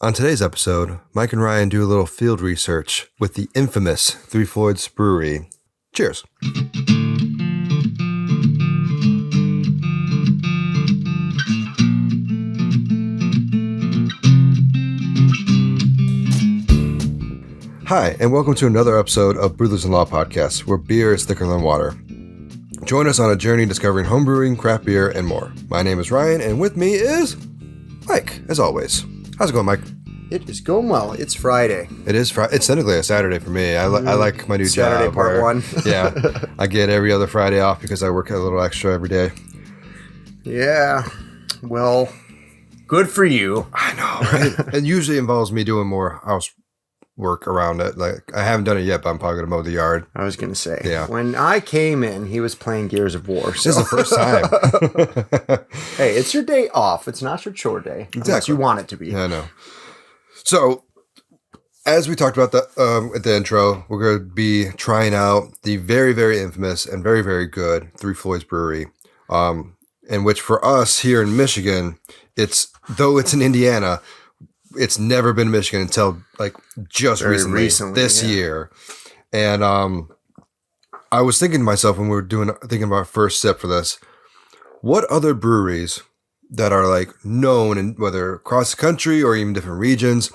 On today's episode, Mike and Ryan do a little field research with the infamous Floyds Brewery. Cheers. Hi, and welcome to another episode of Brewthers-In-Law podcast, where beer is thicker than water. Join us on a journey discovering homebrewing, craft beer, and more. My name is Ryan, and with me is Mike, as always. How's it going, Mike? It is going well. It's Friday. It is Friday. It's technically a Saturday for me. I like my new Saturday job. part one. Yeah. I get every other Friday off because I work a little extra every day. Yeah. Well, good for you. I know, right? It usually involves me doing more housework around it. Like, I haven't done it yet, but I'm probably going to mow the yard. I was going to say. Yeah. When I came in, he was playing Gears of War. So. This is the first time. Hey, it's your day off. It's not your chore day. Exactly. Unless you want it to be. Yeah, I know. So, as we talked about at the intro, we're going to be trying out the very, very infamous and very, very good Floyds Brewery, in which for us here in Michigan, though it's in Indiana, it's never been Michigan until like just recently this year. And I was thinking to myself when we were thinking about our first sip for this, what other breweries that are like known, and whether across the country or even different regions,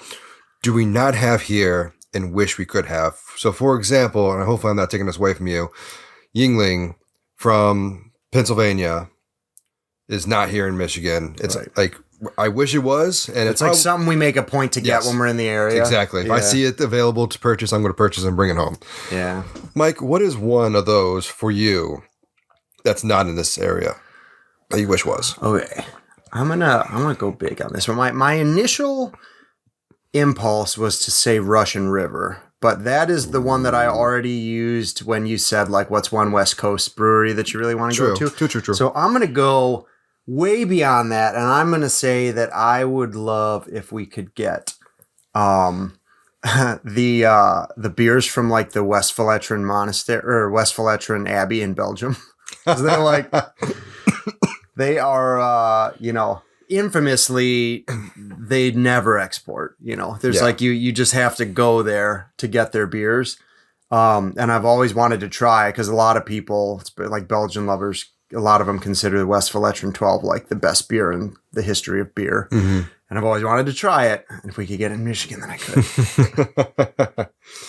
do we not have here and wish we could have? So, for example, and hopefully I'm not taking this away from you, Yuengling from Pennsylvania is not here in Michigan. It's like, I wish it was. And it's like something we make a point to get when we're in the area. Exactly. If I see it available to purchase, I'm going to purchase and bring it home. Yeah. Mike, what is one of those for you that's not in this area that you wish was? Okay. I'm gonna go big on this one. My initial impulse was to say Russian River, but that is the one that I already used when you said, like, what's one West Coast brewery that you really want to go to? True. So I'm gonna go way beyond that, and I'm gonna say that I would love if we could get the beers from like the Westphaletteren Monastery or Westphaletteren Abbey in Belgium. They're like they are, infamously, they never export. There's like you just have to go there to get their beers. And I've always wanted to try because a lot of people, like Belgian lovers, a lot of them consider the Westphaletteren 12 like the best beer in the history of beer. Mm-hmm. And I've always wanted to try it. And if we could get it in Michigan, then I could.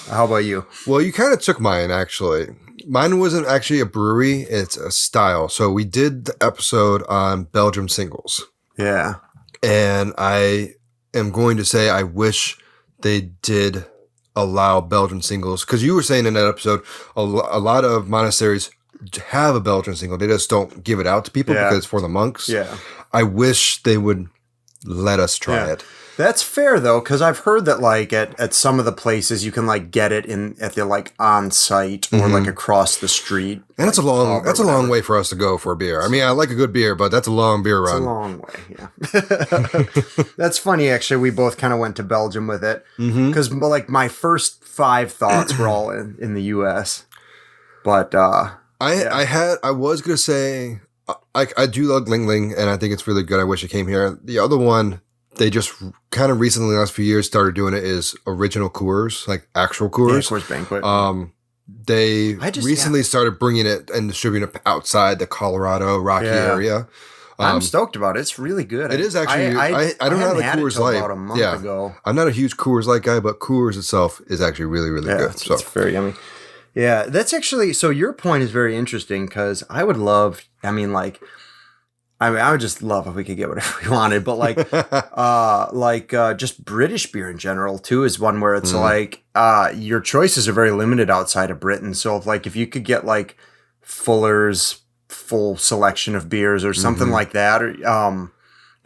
How about you? Well, you kind of took mine, actually. Mine wasn't actually a brewery. It's a style. So we did the episode on Belgium singles. Yeah. And I am going to say I wish they did allow Belgian singles. Because you were saying in that episode, a lot of monasteries have a Belgian single. They just don't give it out to people because it's for the monks. Yeah. I wish they would let us try it. That's fair though, because I've heard that like at some of the places you can like get it at the like on site or like across the street. And that's a long way for us to go for a beer. I mean, I like a good beer, but that's a long beer run. It's a long way, yeah. That's funny actually. We both kind of went to Belgium with it because like my first 5 thoughts were all in the US. But I was gonna say I do love Yuengling, and I think it's really good. I wish it came here. The other one, they just kind of recently, in the last few years, started doing it is original Coors, like actual Coors. Yeah, Coors Banquet. They recently started bringing it and distributing it outside the Colorado Rocky area. I'm stoked about it. It's really good. It is actually. I don't have a Coors Light. About a month ago. I'm not a huge Coors Light guy, but Coors itself is actually really, really good. It's very yummy. Yeah, that's actually, so your point is very interesting because I would love, I would just love if we could get whatever we wanted, but like just British beer in general too is one where it's like, your choices are very limited outside of Britain. So if you could get like Fuller's full selection of beers or something like that, or,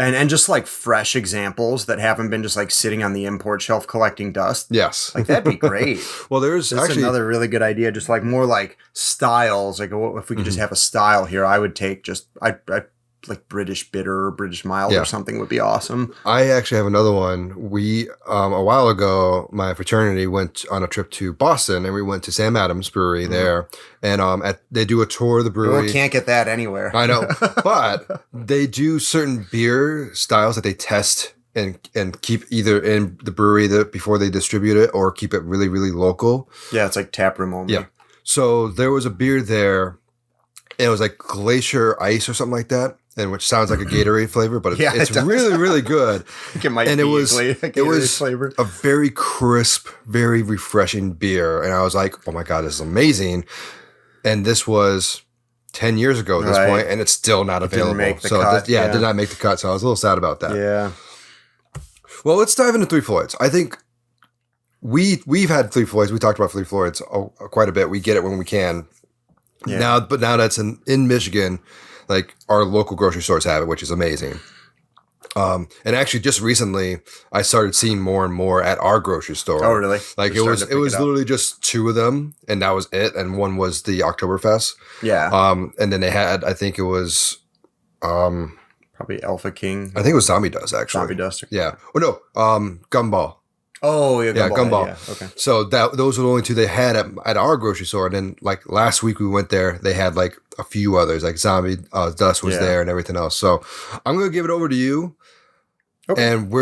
and just like fresh examples that haven't been just like sitting on the import shelf collecting dust. Yes. Like that'd be great. Well, that's actually another really good idea. Just like more like styles. Like if we could just have a style here, I would take I'd like British bitter or British mild or something would be awesome. I actually have another one. We, a while ago, my fraternity went on a trip to Boston and we went to Sam Adams Brewery there. And they do a tour of the brewery. You can't get that anywhere. I know. But they do certain beer styles that they test and keep either in the brewery before they distribute it, or keep it really, really local. Yeah, it's like tap room only. Yeah. So there was a beer there. It was like Glacier Ice or something like that, and which sounds like a Gatorade flavor, but it's really, really good. I think it might and be it was Gatorade flavor. A very crisp, very refreshing beer, and I was like, "Oh my god, this is amazing!" And this was 10 years ago at this point, and it's still not available. Didn't make the cut. It did not make the cut. So I was a little sad about that. Yeah. Well, let's dive into Three Floyds. I think we've had Three Floyds. We talked about Three Floyds quite a bit. We get it when we can. Yeah. Now that's in Michigan, like our local grocery stores have it, which is amazing. And actually, just recently, I started seeing more and more at our grocery store. Oh, really? Like it was literally just 2 of them, and that was it. And one was the Oktoberfest. Yeah. And then they had, I think it was, probably Alpha King. I think it was Zombie Dust actually. Zombie Dust. Yeah. Oh no, Gumball. Oh yeah, Gumball. Yeah. Okay. So those were the only 2 they had at our grocery store. And then like last week we went there, they had like a few others, like Zombie Dust was there and everything else. So I'm gonna give it over to you, and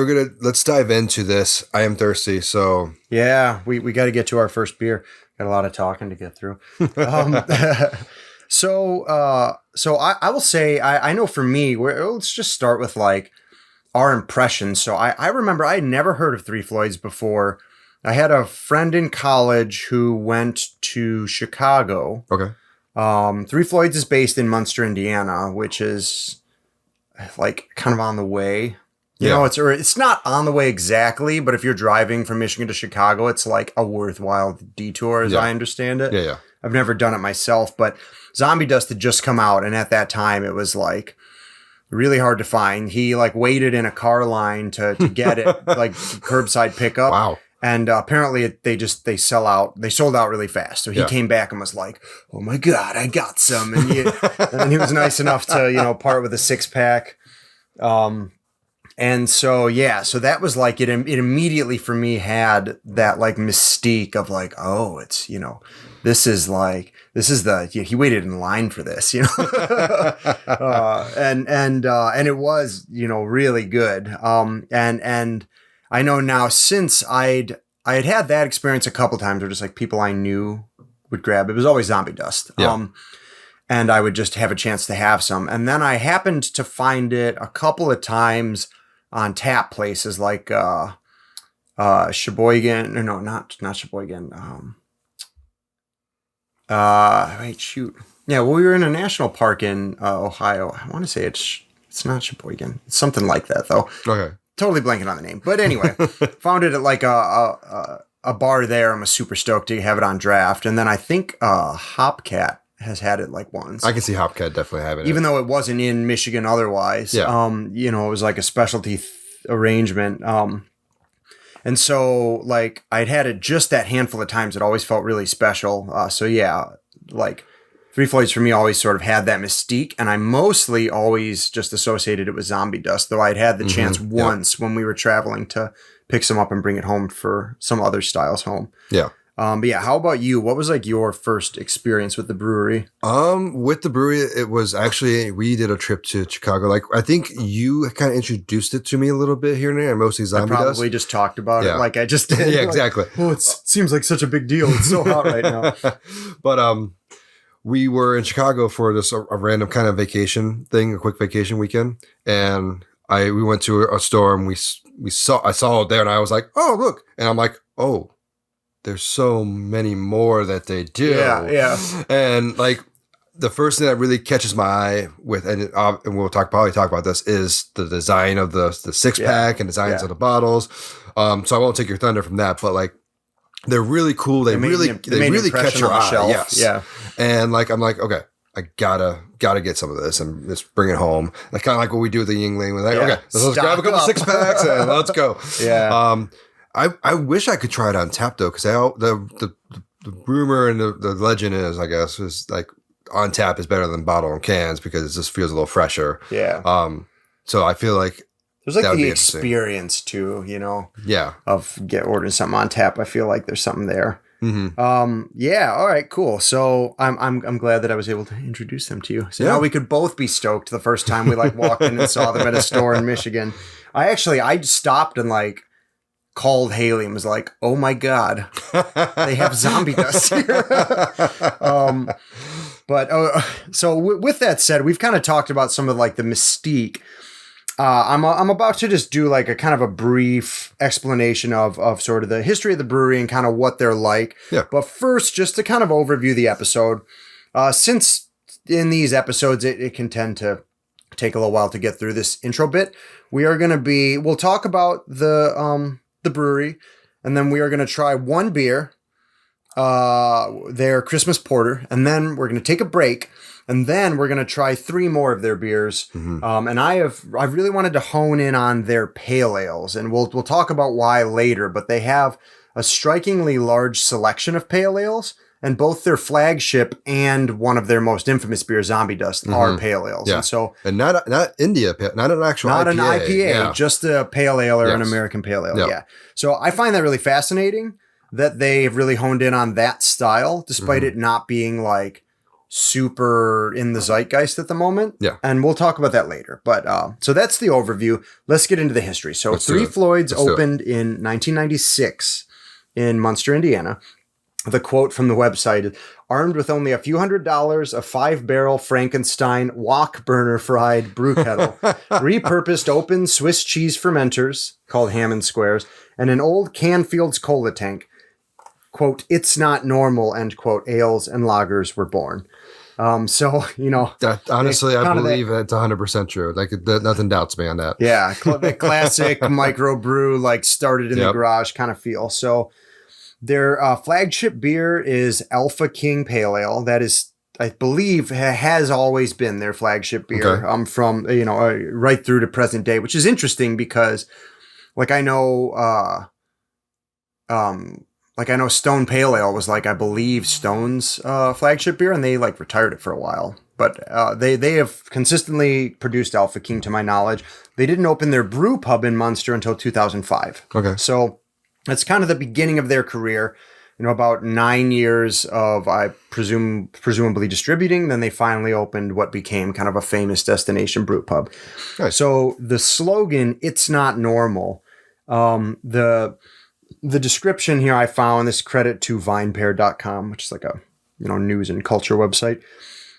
let's dive into this. I am thirsty, so yeah, we got to get to our first beer. Got a lot of talking to get through. So I will say I know for me, let's just start with like our impressions. So I remember I had never heard of Three Floyds before. I had a friend in college who went to Chicago. Okay. Three Floyds is based in Munster, Indiana, which is like kind of on the way. You know, it's not on the way exactly, but if you're driving from Michigan to Chicago, it's like a worthwhile detour, as I understand it. Yeah. I've never done it myself, but Zombie Dust had just come out, and at that time, it was like really hard to find. He like waited in a car line to get it, like curbside pickup. Wow. And apparently they sold out really fast. So he came back and was like, "Oh my God, I got some." And he was nice enough to, part with a 6-pack. And so that was like, it immediately for me had that like mystique of like, oh, it's, he waited in line for this, and it was, really good. And I know now since I had that experience a couple times where just like people I knew would grab, it was always Zombie Dust. And I would just have a chance to have some. And then I happened to find it a couple of times on tap places like Sheboygan. No, not Sheboygan. Wait, shoot. Yeah, well, we were in a national park in Ohio. I want to say it's not Sheboygan. It's something like that, though. Okay. Totally blanking on the name. But anyway, found it at like a bar there. I'm super stoked to have it on draft. And then I think Hopcat has had it like once. I can see Hopcat definitely having it. Even though it wasn't in Michigan otherwise. Yeah. It was like a specialty arrangement. And so like I'd had it just that handful of times. It always felt really special. Like Three Floyds for me always sort of had that mystique, and I mostly always just associated it with Zombie Dust, though I'd had the chance once when we were traveling to pick some up and bring it home for some other styles home. Yeah. But yeah, how about you? What was like your first experience with the brewery? With the brewery, it was actually, we did a trip to Chicago. Like, I think you kind of introduced it to me a little bit here and there, mostly Zombie Dust. I probably just talked about it like I just did. Yeah, exactly. Oh, it seems like such a big deal. It's so hot right now. But we were in Chicago for this a random kind of vacation thing, a quick vacation weekend, and we went to a store and I saw it there, and I was like, oh look, and I'm like, oh, there's so many more that they do. Yeah. And like the first thing that really catches my eye and we'll probably talk about this, is the design of the 6-pack and designs of the bottles. So I won't take your thunder from that, but like they're really cool. They really catch your eye. Yes. Yeah. And like I'm like, okay, I gotta get some of this and just bring it home. That's kind of like what we do with the Yingling. We're like, okay, let's grab a couple 6-packs and let's go. Yeah. I wish I could try it on tap though, because the rumor and the legend is, I guess, is like on tap is better than bottle and cans because it just feels a little fresher. Yeah. So I feel like there's like the experience too, Yeah. of ordering something on tap. I feel like there's something there. Mm-hmm. Yeah. All right. Cool. So I'm glad that I was able to introduce them to you. So now we could both be stoked the first time we like walked in and saw them at a store in Michigan. I stopped and like called Haley and was like, "Oh my God, they have zombie dust here." With that said, we've kind of talked about some of like the mystique. I'm about to just do like a kind of a brief explanation of sort of the history of the brewery and kind of what they're like. Yeah. But first, just to kind of overview the episode, since in these episodes it can tend to take a little while to get through this intro bit, we'll talk about the brewery, and then we are going to try one beer, their Christmas porter, and then we're going to take a break. And then we're going to try 3 more of their beers. Mm-hmm. And I've really wanted to hone in on their pale ales, and we'll talk about why later, but they have a strikingly large selection of pale ales, and both their flagship and one of their most infamous beers, Zombie Dust, are pale ales. Yeah. And so, and not India, not an actual not IPA. an IPA, yeah. just a pale ale or an American pale ale. Yep. Yeah. So I find that really fascinating that they've really honed in on that style, despite it not being like super in the zeitgeist at the moment. Yeah. And we'll talk about that later. But so that's the overview. Let's get into the history. So Let's Three Floyds opened in 1996 in Munster, Indiana. The quote from the website is, "Armed with only a few $100s, a 5-barrel Frankenstein wok burner fried brew kettle, repurposed open Swiss cheese fermenters called Hammond Squares, and an old Canfield's cola tank, quote, it's not normal, end quote, ales and lagers were born." So, you know. That, honestly, I believe that's 100% true. Like, nothing doubts me on that. Yeah, the classic microbrew, like started in the garage kind of feel. So their flagship beer is Alpha King Pale Ale. That is, I believe, has always been their flagship beer from, right through to present day, which is interesting because, like, I know Stone Pale Ale was like, I believe, Stone's flagship beer, and they like retired it for a while. But they have consistently produced Alpha King, to my knowledge. They didn't open their brew pub in Munster until 2005. Okay. So that's kind of the beginning of their career. About 9 years of, I presumably distributing. Then they finally opened what became kind of a famous destination brew pub. Nice. So the slogan, "It's not normal," the description here I found, this credit to vinepair.com, which is like a news and culture website.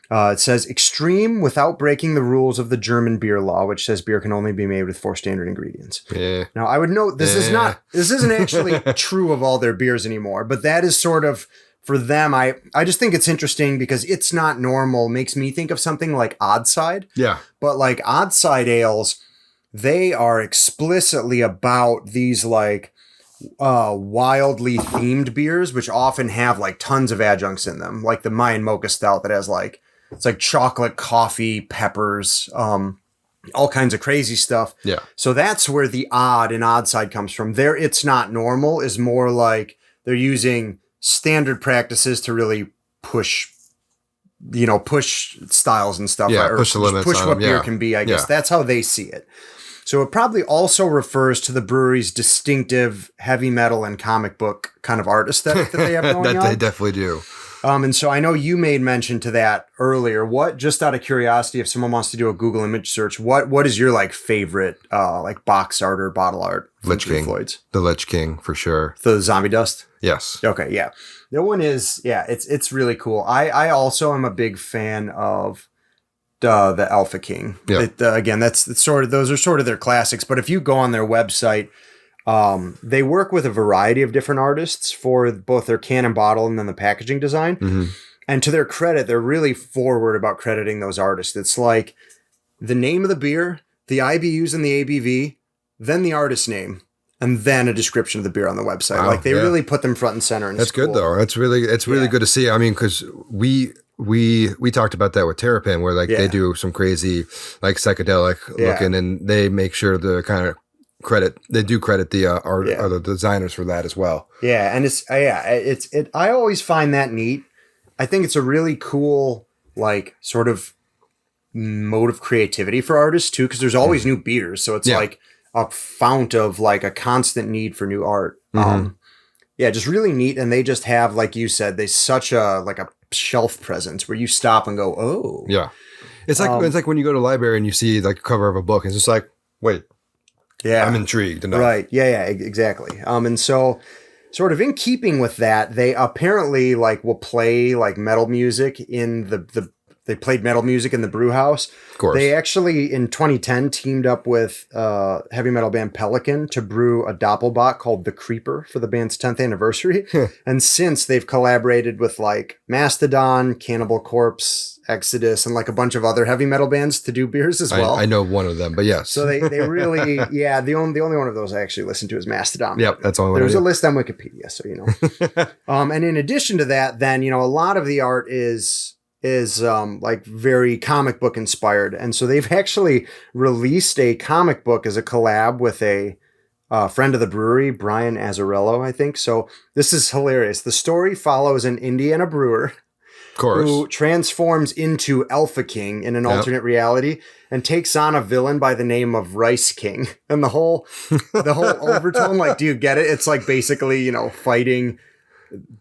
It says, "Extreme without breaking the rules of the German beer law, which says beer can only be made with 4 standard ingredients." Yeah. Now, I would note this isn't actually true of all their beers anymore, but that is sort of, for them, I just think it's interesting because "it's not normal" makes me think of something like Oddside. Yeah. But like Oddside ales, they are explicitly about these like wildly themed beers, which often have like tons of adjuncts in them, like the Mayan Mocha Stout that has like, it's like chocolate, coffee, peppers, all kinds of crazy stuff. Yeah. So that's where the odd in Oddside comes from. There, "It's not normal" is more like they're using standard practices to really push styles and stuff. Yeah, or push the limits push on what them. beer Yeah. can be, I guess. Yeah. That's how they see it. So it probably also refers to the brewery's distinctive heavy metal and comic book kind of art aesthetic that they have going That on. they definitely do. And so I know you made mention to that earlier. What, just out of curiosity, if someone wants to do a Google image search, what is your like favorite like box art or bottle art? Lich King. Floyds? The Lich King, for sure. The Zombie Dust? Yes. Okay, yeah. That one is, it's really cool. I also am a big fan of the Alpha King. Yeah. Again, those are sort of their classics. But if you go on their website, they work with a variety of different artists for both their can and bottle and then the packaging design. Mm-hmm. And to their credit, they're really forward about crediting those artists. It's like the name of the beer, the IBUs and the ABV, then the artist name, and then a description of the beer on the website. Wow, like they really put them front and center. And that's good though. It's really good to see. I mean, because we talked about that with Terrapin, where like they do some crazy like psychedelic looking, and they make sure to kind of credit the art or the designers for that as well. Yeah, and it's I always find that neat. I think it's a really cool like sort of mode of creativity for artists too, because there's always new beers, so it's like a fount of like a constant need for new art. Just really neat. And they just have, like you said, they such a like a shelf presence where you stop and go, oh yeah. It's like when you go to a library and you see like a cover of a book, it's just like, wait, Yeah. I'm intrigued enough. Right. Yeah, exactly. And so sort of in keeping with that, they apparently like will play like metal music in they played metal music in the brew house. Of course. They actually in 2010 teamed up with heavy metal band Pelican to brew a doppelbock called The Creeper for the band's 10th anniversary. And since they've collaborated with like Mastodon, Cannibal Corpse, Exodus, and like a bunch of other heavy metal bands to do beers as well. I know one of them, but yes. So they really, the only one of those I actually listened to is Mastodon. Yep, that's the only one. There's a list on Wikipedia, so you know. And in addition to that, then a lot of the art is like very comic book inspired, and so they've actually released a comic book as a collab with a friend of the brewery, Brian Azzarello, I think. So this is hilarious. The story follows an Indiana brewer. Of course. Who transforms into Alpha King in an alternate reality and takes on a villain by the name of Rice King. And the whole overtone, like, do you get it? It's like basically, fighting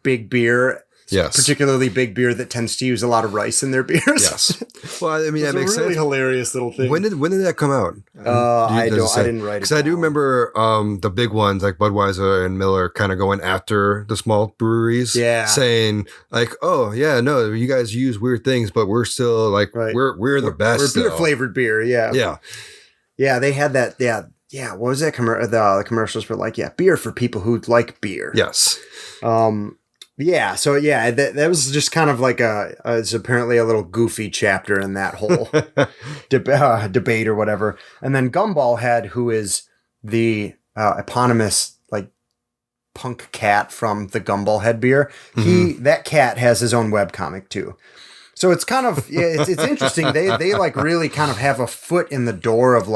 big beer. Yes. Particularly big beer that tends to use a lot of rice in their beers. Yes. Well, I mean, that makes sense. It's a really sense. hilarious little thing. When did that come out? I didn't write it. Because I do remember the big ones like Budweiser and Miller kind of going after the small breweries. Yeah. Saying like, oh yeah, no, you guys use weird things, but we're still like we're the best. We're beer flavored beer. Yeah. Yeah. Yeah. They had that. Yeah. Yeah. What was that? The commercials were like, beer for people who like beer. Yes. Yeah, so that was just kind of like it's apparently a little goofy chapter in that whole debate or whatever. And then Gumball Head, who is the eponymous like punk cat from the Gumball Head beer, that cat has his own webcomic too. So it's kind of it's interesting. They like really kind of have a foot in the door of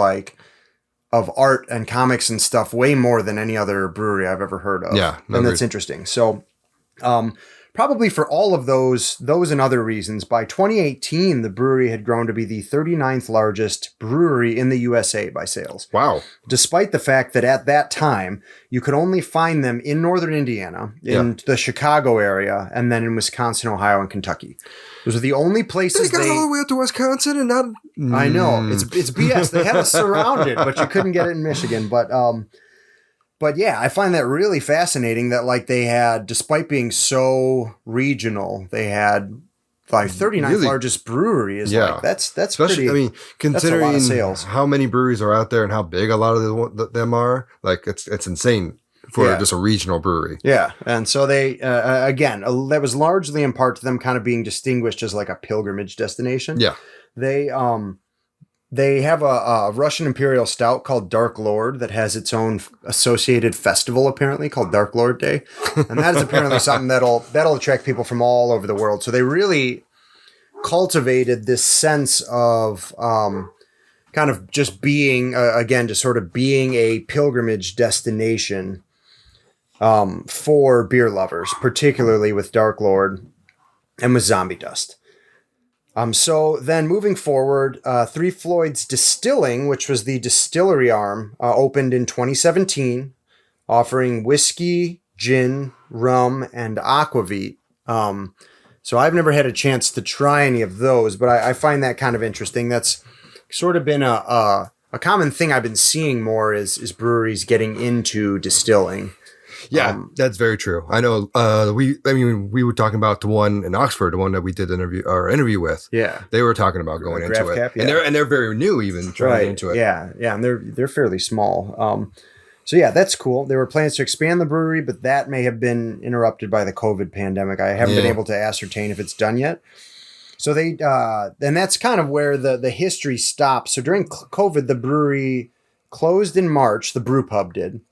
art and comics and stuff way more than any other brewery I've ever heard of. Yeah, and that's interesting. So. Probably for all of those and other reasons, by 2018, the brewery had grown to be the 39th largest brewery in the USA by sales. Wow. Despite the fact that at that time, you could only find them in northern Indiana, in the Chicago area, and then in Wisconsin, Ohio, and Kentucky. Those are the only places they got all the way up to Wisconsin and not... I know. It's BS. They had us surrounded, but you couldn't get it in Michigan. But yeah, I find that really fascinating that like they had, despite being so regional, they had like 39th largest brewery is like, that's especially, pretty, I mean, considering that's a lot of sales. How many breweries are out there and how big a lot of them are, like it's insane for just a regional brewery. Yeah. And so they, again, that was largely in part to them kind of being distinguished as like a pilgrimage destination. Yeah. They have a Russian Imperial Stout called Dark Lord that has its own associated festival, apparently, called Dark Lord Day. And that is apparently something that'll attract people from all over the world. So they really cultivated this sense of kind of just being, just sort of being a pilgrimage destination for beer lovers, particularly with Dark Lord and with Zombie Dust. So then moving forward, Three Floyds Distilling, which was the distillery arm, opened in 2017, offering whiskey, gin, rum, and aquavit. So I've never had a chance to try any of those, but I find that kind of interesting. That's sort of been a common thing I've been seeing more is breweries getting into distilling. Yeah, that's very true. I know. We were talking about the one in Oxford, the one that we did interview with. Yeah, they were talking about going into it, Cap, and they're very new, even trying into it. Yeah, and they're fairly small. So yeah, that's cool. There were plans to expand the brewery, but that may have been interrupted by the COVID pandemic. I haven't been able to ascertain if it's done yet. So and that's kind of where the history stops. So during COVID, the brewery closed in March. The brew pub did.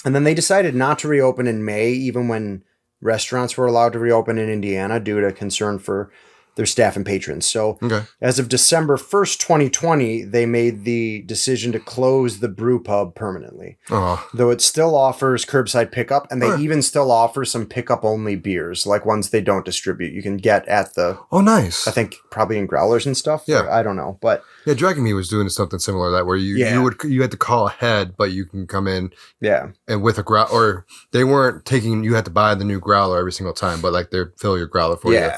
And then they decided not to reopen in May, even when restaurants were allowed to reopen in Indiana due to concern for their staff and patrons. So as of December 1st, 2020, they made the decision to close the brew pub permanently. Though it still offers curbside pickup, and they even still offer some pickup-only beers, like ones they don't distribute. You can get at the... Oh, nice. I think probably in growlers and stuff. Yeah. I don't know, but... Yeah, Dragon Meat was doing something similar to that, where you had to call ahead, but you can come in and with a growler, or they weren't taking, you had to buy the new growler every single time, but like they fill your growler for you.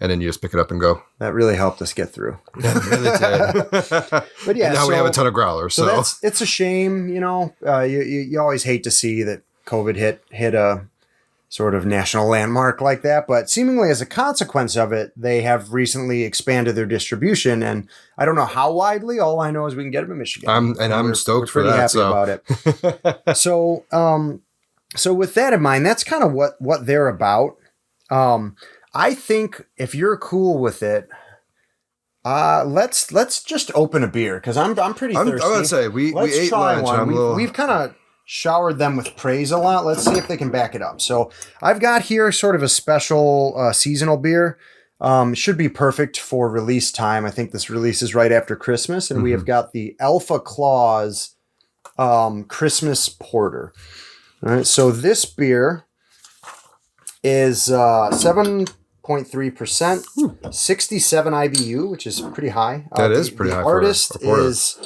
and then you just pick it up and go. That really helped us get through. That really did. But yeah, and now we have a ton of growlers. So, it's a shame, you always hate to see that COVID hit a sort of national landmark like that, but seemingly as a consequence of it, they have recently expanded their distribution, and I don't know how widely. All I know is we can get them in Michigan. I'm stoked for that. We're pretty happy about it. So with that in mind, that's kind of what they're about. I think if you're cool with it, let's just open a beer because I'm pretty thirsty. I would say we ate lunch. We've kind of showered them with praise a lot. Let's see if they can back it up. So I've got here sort of a special seasonal beer. Should be perfect for release time. I think this releases right after Christmas, and we have got the Alpha Claus Christmas Porter. All right, so this beer is 7.3%, 67 IBU, which is pretty high. That is pretty high. The artist is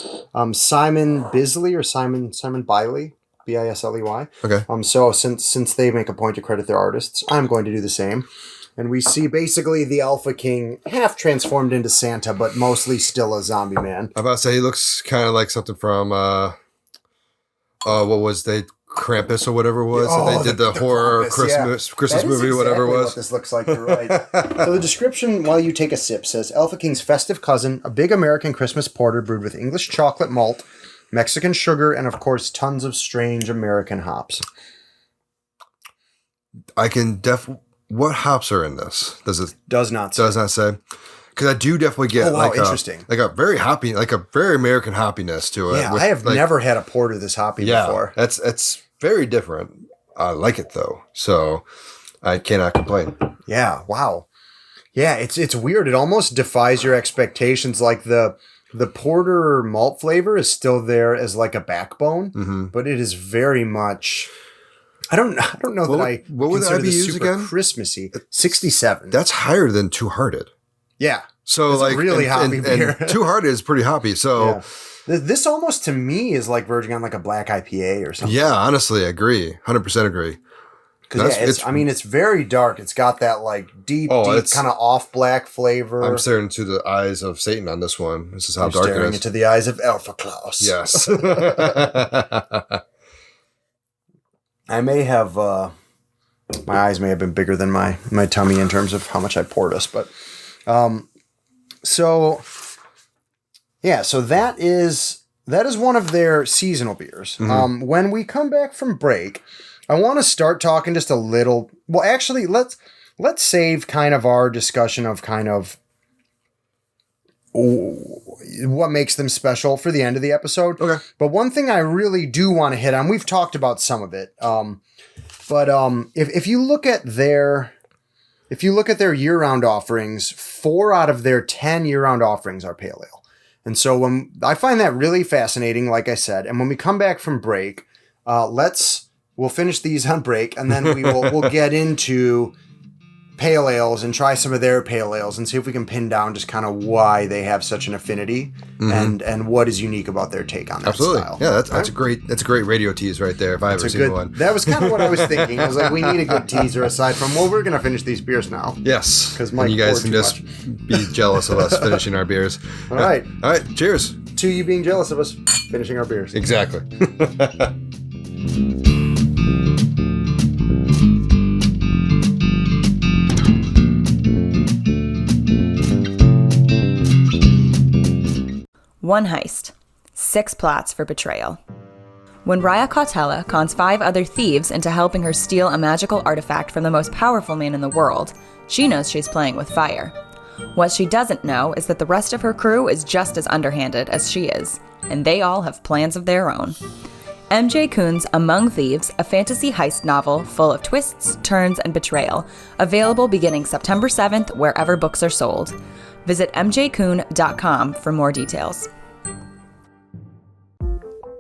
Simon Bisley or Simon Biley, Bisley. Okay. So since they make a point to credit their artists, I'm going to do the same. And we see basically the Alpha King half transformed into Santa, but mostly still a zombie man. I'm about to say he looks kind of like something from what was they? Krampus or whatever it was. They did the horror Krampus, Christmas movie, exactly whatever it was. What this looks like, you're right. So the description while you take a sip says, Alpha King's festive cousin, a big American Christmas porter brewed with English chocolate malt, Mexican sugar, and of course tons of strange American hops. I can what hops are in this? Does not say. Because I do definitely get interesting. Like a very hoppy, like a very American hoppiness to it. Yeah, I have never had a porter this hoppy before. It's very different. I like it though, so I cannot complain. Yeah, wow. Yeah, it's weird. It almost defies your expectations. Like the porter malt flavor is still there as like a backbone, but it is very much. I don't know what would the IBUs super again? Christmassy. 67. That's higher than Two Hearted. Yeah. So it's like really hoppy beer. And Two Hearted is pretty hoppy. So this almost to me is like verging on like a black IPA or something. Yeah, honestly, I agree. 100% agree. Because it's very dark. It's got that like deep kind of off black flavor. I'm staring into the eyes of Satan on this one. This is how dark it is. Staring into the eyes of Alpha Claus. Yes. I may have my eyes may have been bigger than my tummy in terms of how much I poured us, but so that is one of their seasonal beers. When we come back from break, I want to start talking just a little. Well, actually, let's save kind of our discussion of kind of what makes them special for the end of the episode. Okay. But one thing I really do want to hit on, we've talked about some of it. If you look at their year-round offerings, 4 out of their 10 year-round offerings are pale ale. And so when I find that really fascinating, like I said, and when we come back from break, we'll finish these on break, and then we'll get into pale ales and try some of their pale ales and see if we can pin down just kind of why they have such an affinity and what is unique about their take on that style. Yeah, that's a great radio tease right there if I ever seen one. That was kind of what I was thinking. I was like, we need a good teaser aside from, we're going to finish these beers now. Yes. Because you guys can just be jealous of us finishing our beers. All right. Cheers. To you being jealous of us finishing our beers. Exactly. One heist, 6 plots for betrayal. When Raya Cautela cons 5 other thieves into helping her steal a magical artifact from the most powerful man in the world, she knows she's playing with fire. What she doesn't know is that the rest of her crew is just as underhanded as she is, and they all have plans of their own. M.J. Kuhn's Among Thieves, a fantasy heist novel full of twists, turns, and betrayal, available beginning September 7th wherever books are sold. Visit mjkuhn.com for more details.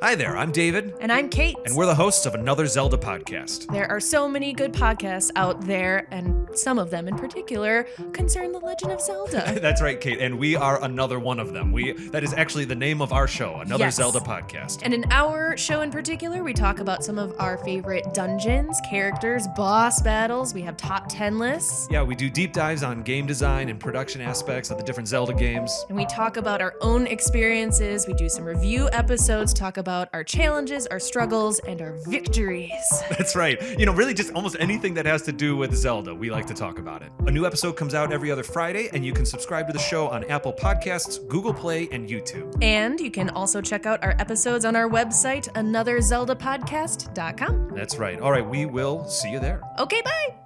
Hi there, I'm David. And I'm Kate. And we're the hosts of another Zelda podcast. There are so many good podcasts out there, and some of them in particular concern The Legend of Zelda. That's right, Kate, and we are another one of them. That is actually the name of our show, Another Yes. Zelda podcast. And in our show in particular, we talk about some of our favorite dungeons, characters, boss battles. We have top 10 lists. Yeah, we do deep dives on game design and production aspects of the different Zelda games. And we talk about our own experiences. We do some review episodes, talk about our challenges, our struggles, and our victories. That's right. Really just almost anything that has to do with Zelda, we like to talk about it. A new episode comes out every other Friday, and you can subscribe to the show on Apple Podcasts, Google Play, and YouTube. And you can also check out our episodes on our website, anotherzeldapodcast.com. That's right. All right, we will see you there. Okay, bye!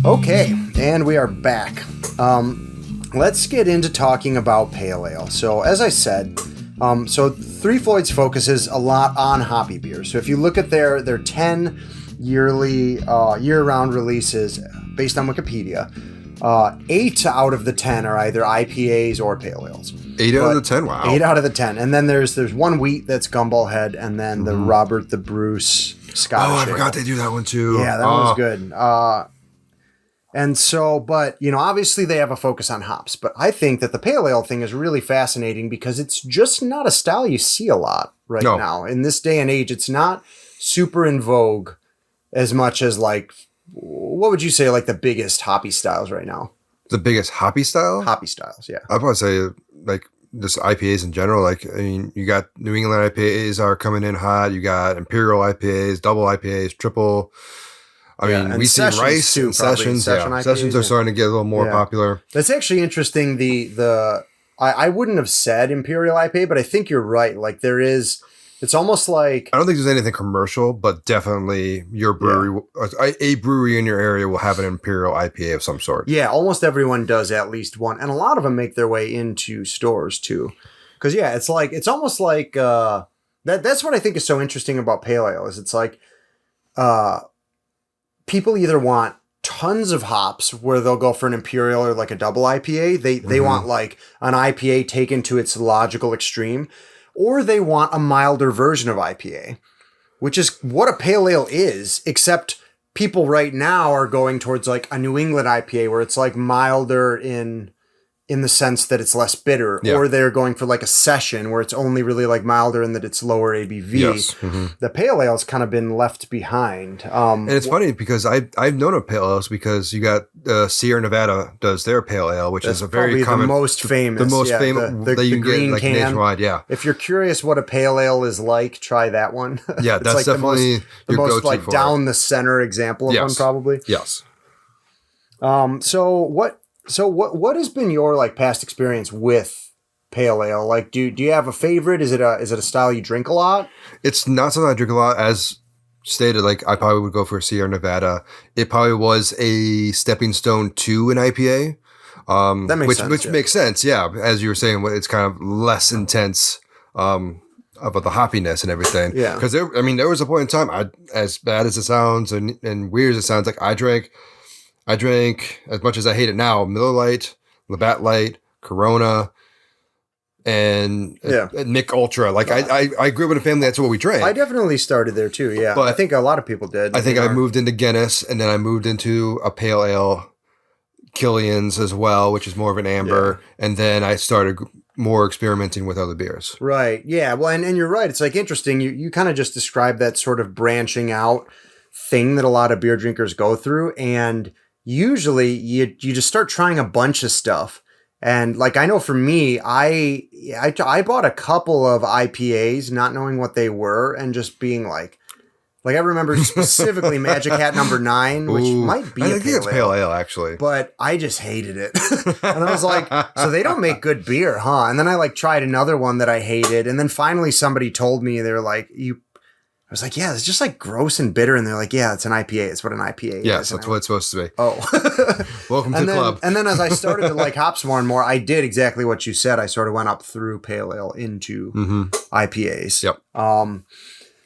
Okay, and we are back. Let's get into talking about pale ale. So, as I said, Three Floyds focuses a lot on hoppy beers. So, if you look at their 10 yearly, year-round releases based on Wikipedia, 8 out of the 10 are either IPAs or pale ales. 8 out of the 10? Wow. 8 out of the 10. And then there's one wheat that's Gumball Head, and then the Robert the Bruce Scottish Oh, I ale. forgot they do that one too. Yeah, that one was good. And so, but, obviously they have a focus on hops, but I think that the pale ale thing is really fascinating because it's just not a style you see a lot now. In this day and age, it's not super in vogue as much as what would you say the biggest hoppy styles right now? The biggest hoppy style? Hoppy styles, yeah. I'd probably say just IPAs in general. You got New England IPAs are coming in hot. You got Imperial IPAs, double IPAs, triple. We see rice too, and sessions. Sessions are starting to get a little more popular. That's actually interesting. I wouldn't have said Imperial IPA, but I think you're right. It's almost like, I don't think there's anything commercial, but definitely your brewery, a brewery in your area will have an Imperial IPA of some sort. Yeah, almost everyone does at least one, and a lot of them make their way into stores too. Because it's almost like that's what I think is so interesting about pale ale is it's like people either want tons of hops where they'll go for an Imperial or a double IPA. They want an IPA taken to its logical extreme, or they want a milder version of IPA, which is what a pale ale is, except people right now are going towards a New England IPA where it's milder in the sense that it's less bitter, or they're going for a session where it's only really milder in that it's lower ABV. Yes. The pale ale's kind of been left behind. And it's funny because I've known of pale ales because you got Sierra Nevada does their pale ale, which is a very common, the most famous, the most famous that you can get nationwide. Yeah. If you're curious what a pale ale is like, try that one. Yeah, that's definitely the your most go-to for down the center example of one, probably. Yes. So what has been your past experience with pale ale? Do you have a favorite? Is it a style you drink a lot? It's not something I drink a lot. As stated, I probably would go for Sierra Nevada. It probably was a stepping stone to an IPA. That makes sense. Which makes sense, yeah. As you were saying, it's kind of less intense about the hoppiness and everything. Yeah. Because there was a point in time, as bad as it sounds and weird as it sounds, I drank as much as I hate it now, Miller Lite, Labatt Light, Corona, and Mick Ultra. I grew up in a family that's what we drank. I definitely started there too. Yeah, but I think a lot of people did. I think I moved into Guinness, and then I moved into a pale ale, Killian's as well, which is more of an amber, and then I started more experimenting with other beers. Right. Yeah. Well, and you're right. It's interesting. You kind of just described that sort of branching out thing that a lot of beer drinkers go through, and usually you just start trying a bunch of stuff. And I know for me, I bought a couple of IPAs not knowing what they were and just being I remember specifically Magic Hat number 9, which might be I think it's pale ale actually. But I just hated it. And I was so they don't make good beer, huh? And then I tried another one that I hated. And then finally somebody told me, they were I was yeah, it's just gross and bitter. And they're yeah, it's an IPA. It's what an IPA is. Yes, that's what it's supposed to be. Oh. Welcome to the club. And then as I started to like hops more and more, I did exactly what you said. I sort of went up through pale ale into IPAs. Yep.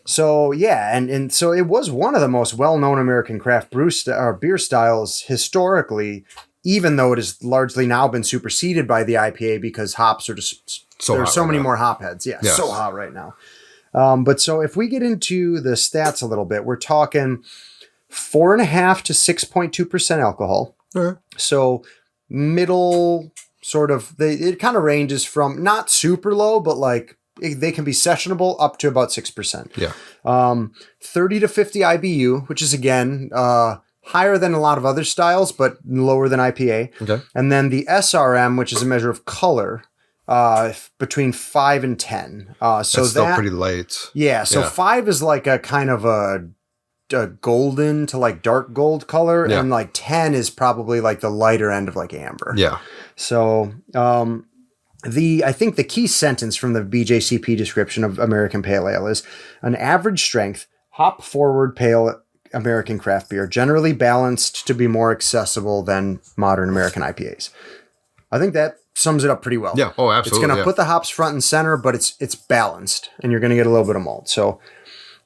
So yeah, and so it was one of the most well-known American craft beer styles historically, even though it has largely now been superseded by the IPA because hops are just there's so many more hop heads. Yeah, Yes. so hot right now. But so if we get into the stats a little bit, we're talking 4.5 to 6.2% alcohol. All right. So middle sort of, it kind of ranges from not super low, but like they can be sessionable up to about 6%. Yeah. 30 to 50 IBU, which is again higher than a lot of other styles, but lower than IPA. Okay. And then the SRM, which is a measure of color, between 5 and 10. So That's still pretty light. Yeah. So 5 is like a kind of a golden to like dark gold color, and like 10 is probably like the lighter end of like amber. Yeah. So I think the key sentence from the BJCP description of American Pale Ale is an average strength, hop forward pale American craft beer, generally balanced to be more accessible than modern American IPAs. I think that sums it up pretty well. Yeah. Oh, absolutely. It's going to put the hops front and center, but it's balanced, and you're going to get a little bit of malt. So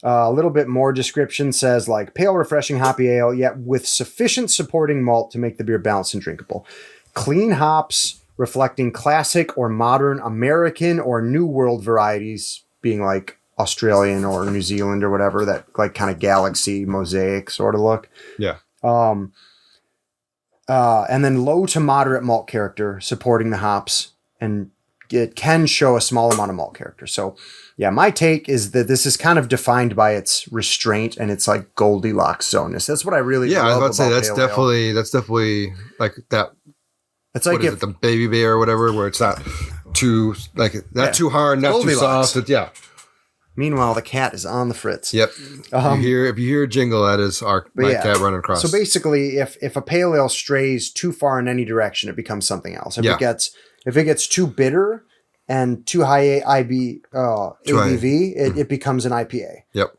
a little bit more description says like pale, refreshing, hoppy ale, yet with sufficient supporting malt to make the beer balanced and drinkable. Clean hops reflecting classic or modern American or New World varieties, being like Australian or New Zealand or whatever, that like kind of galaxy mosaic sort of look. Yeah. And then low to moderate malt character supporting the hops, and it can show a small amount of malt character. So yeah, my take is that this is kind of defined by its restraint and its like Goldilocks zoneness. That's what I really love. I was about to say about pale ale. that's definitely like that. It's like What is it, the baby beer or whatever, where it's not too too hard, not Goldilocks. too soft. Meanwhile, the cat is on the fritz. Yep. If you hear a jingle, that is my cat running across. So basically, if a pale ale strays too far in any direction, it becomes something else. If it gets too bitter and too high ABV, it becomes an IPA. Yep.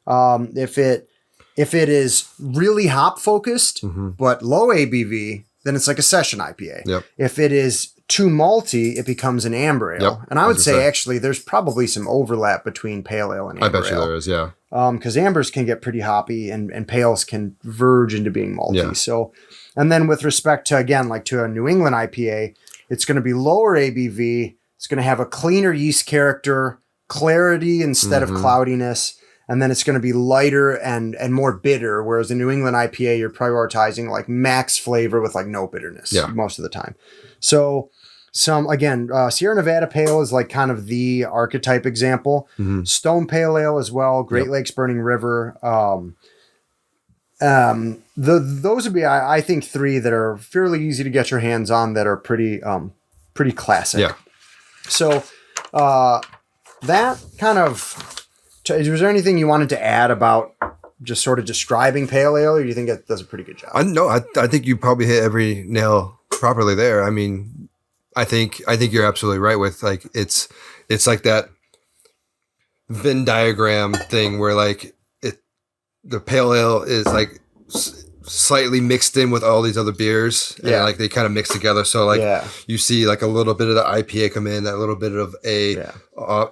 If it is really hop focused but low ABV, then it's like a session IPA. Yep. If it is too malty, it becomes an amber ale. Yep. And I would say actually there's probably some overlap between pale ale and amber ale. I bet you there is, yeah. Because ambers can get pretty hoppy and pales can verge into being malty. Yeah. So, and then with respect to, again, like to a New England IPA, it's going to be lower ABV. It's going to have a cleaner yeast character, clarity instead of cloudiness. And then it's going to be lighter and more bitter. Whereas the New England IPA, you're prioritizing like max flavor with like no bitterness most of the time. So Sierra Nevada Pale is like kind of the archetype example. Stone Pale Ale as well. Great Lakes Burning River. Those would be, I think, three that are fairly easy to get your hands on that are pretty classic. Yeah. So that kind of, was there anything you wanted to add about just sort of describing pale ale, or do you think it does a pretty good job? I think you probably hit every nail properly there. I mean, I think you're absolutely right with like it's like that Venn diagram thing where like the pale ale is like slightly mixed in with all these other beers, and like they kind of mix together. So like you see like a little bit of the IPA come in, that little bit of a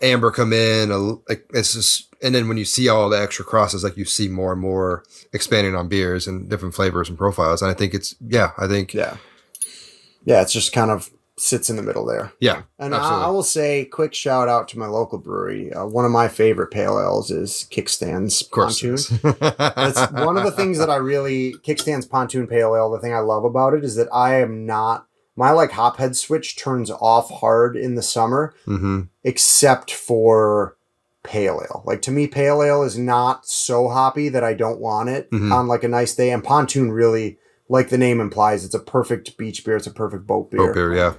amber come in, like it's just, and then when you see all the extra crosses, like you see more and more expanding on beers and different flavors and profiles. And I think it's it's just kind of sits in the middle there. Yeah. And I will say, quick shout out to my local brewery. One of my favorite pale ales is Kickstand's Pontoon. That's one of the things that Kickstand's Pontoon Pale Ale, the thing I love about it is that my like hophead switch turns off hard in the summer, except for pale ale. Like to me, pale ale is not so hoppy that I don't want it on like a nice day. And Pontoon really, like the name implies, it's a perfect beach beer. It's a perfect boat beer. Boat beer, yeah.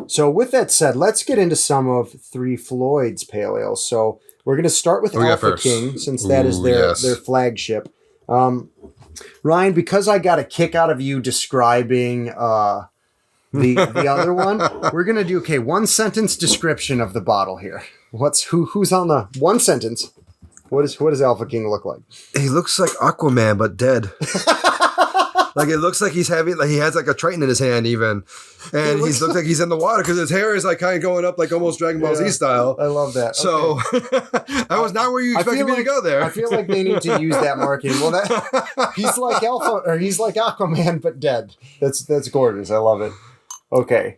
So with that said, let's get into some of Three Floyds Pale Ales. So we're going to start with Alpha King, since that is their flagship. Ryan, because I got a kick out of you describing the other one, we're going to do one sentence description of the bottle here. Who's on the one sentence? What does Alpha King look like? He looks like Aquaman but dead. Like it looks like he has like a Triton in his hand even, and he looks like he's in the water because his hair is like kind of going up like almost Dragon Ball Z style. I love that. So I was not where you expected me to go there. I feel like they need to use that marketing. Well, he's like he's like Aquaman but dead. That's gorgeous. I love it. Okay.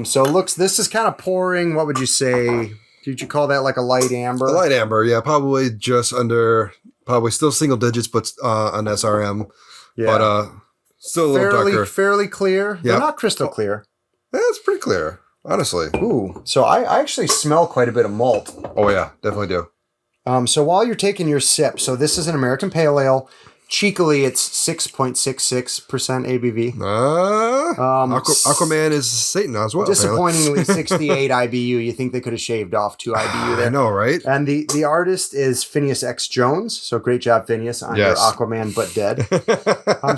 So this is kind of pouring. What would you say? Did you call that like a light amber? A light amber, yeah, probably just under, probably still single digits, but on SRM. Yeah. But still a little darker. Fairly clear. Yeah. They're not crystal clear. Yeah, it's pretty clear, honestly. Ooh. So I actually smell quite a bit of malt. Oh yeah, definitely do. So while you're taking your sip, so this is an American Pale Ale. Cheekily, it's 6.66% ABV. Aquaman is Satan as well. Disappointingly, 68 IBU. You think they could have shaved off 2 IBU there. I know, right? And the artist is Phineas X. Jones. So great job, Phineas, on your Aquaman but dead.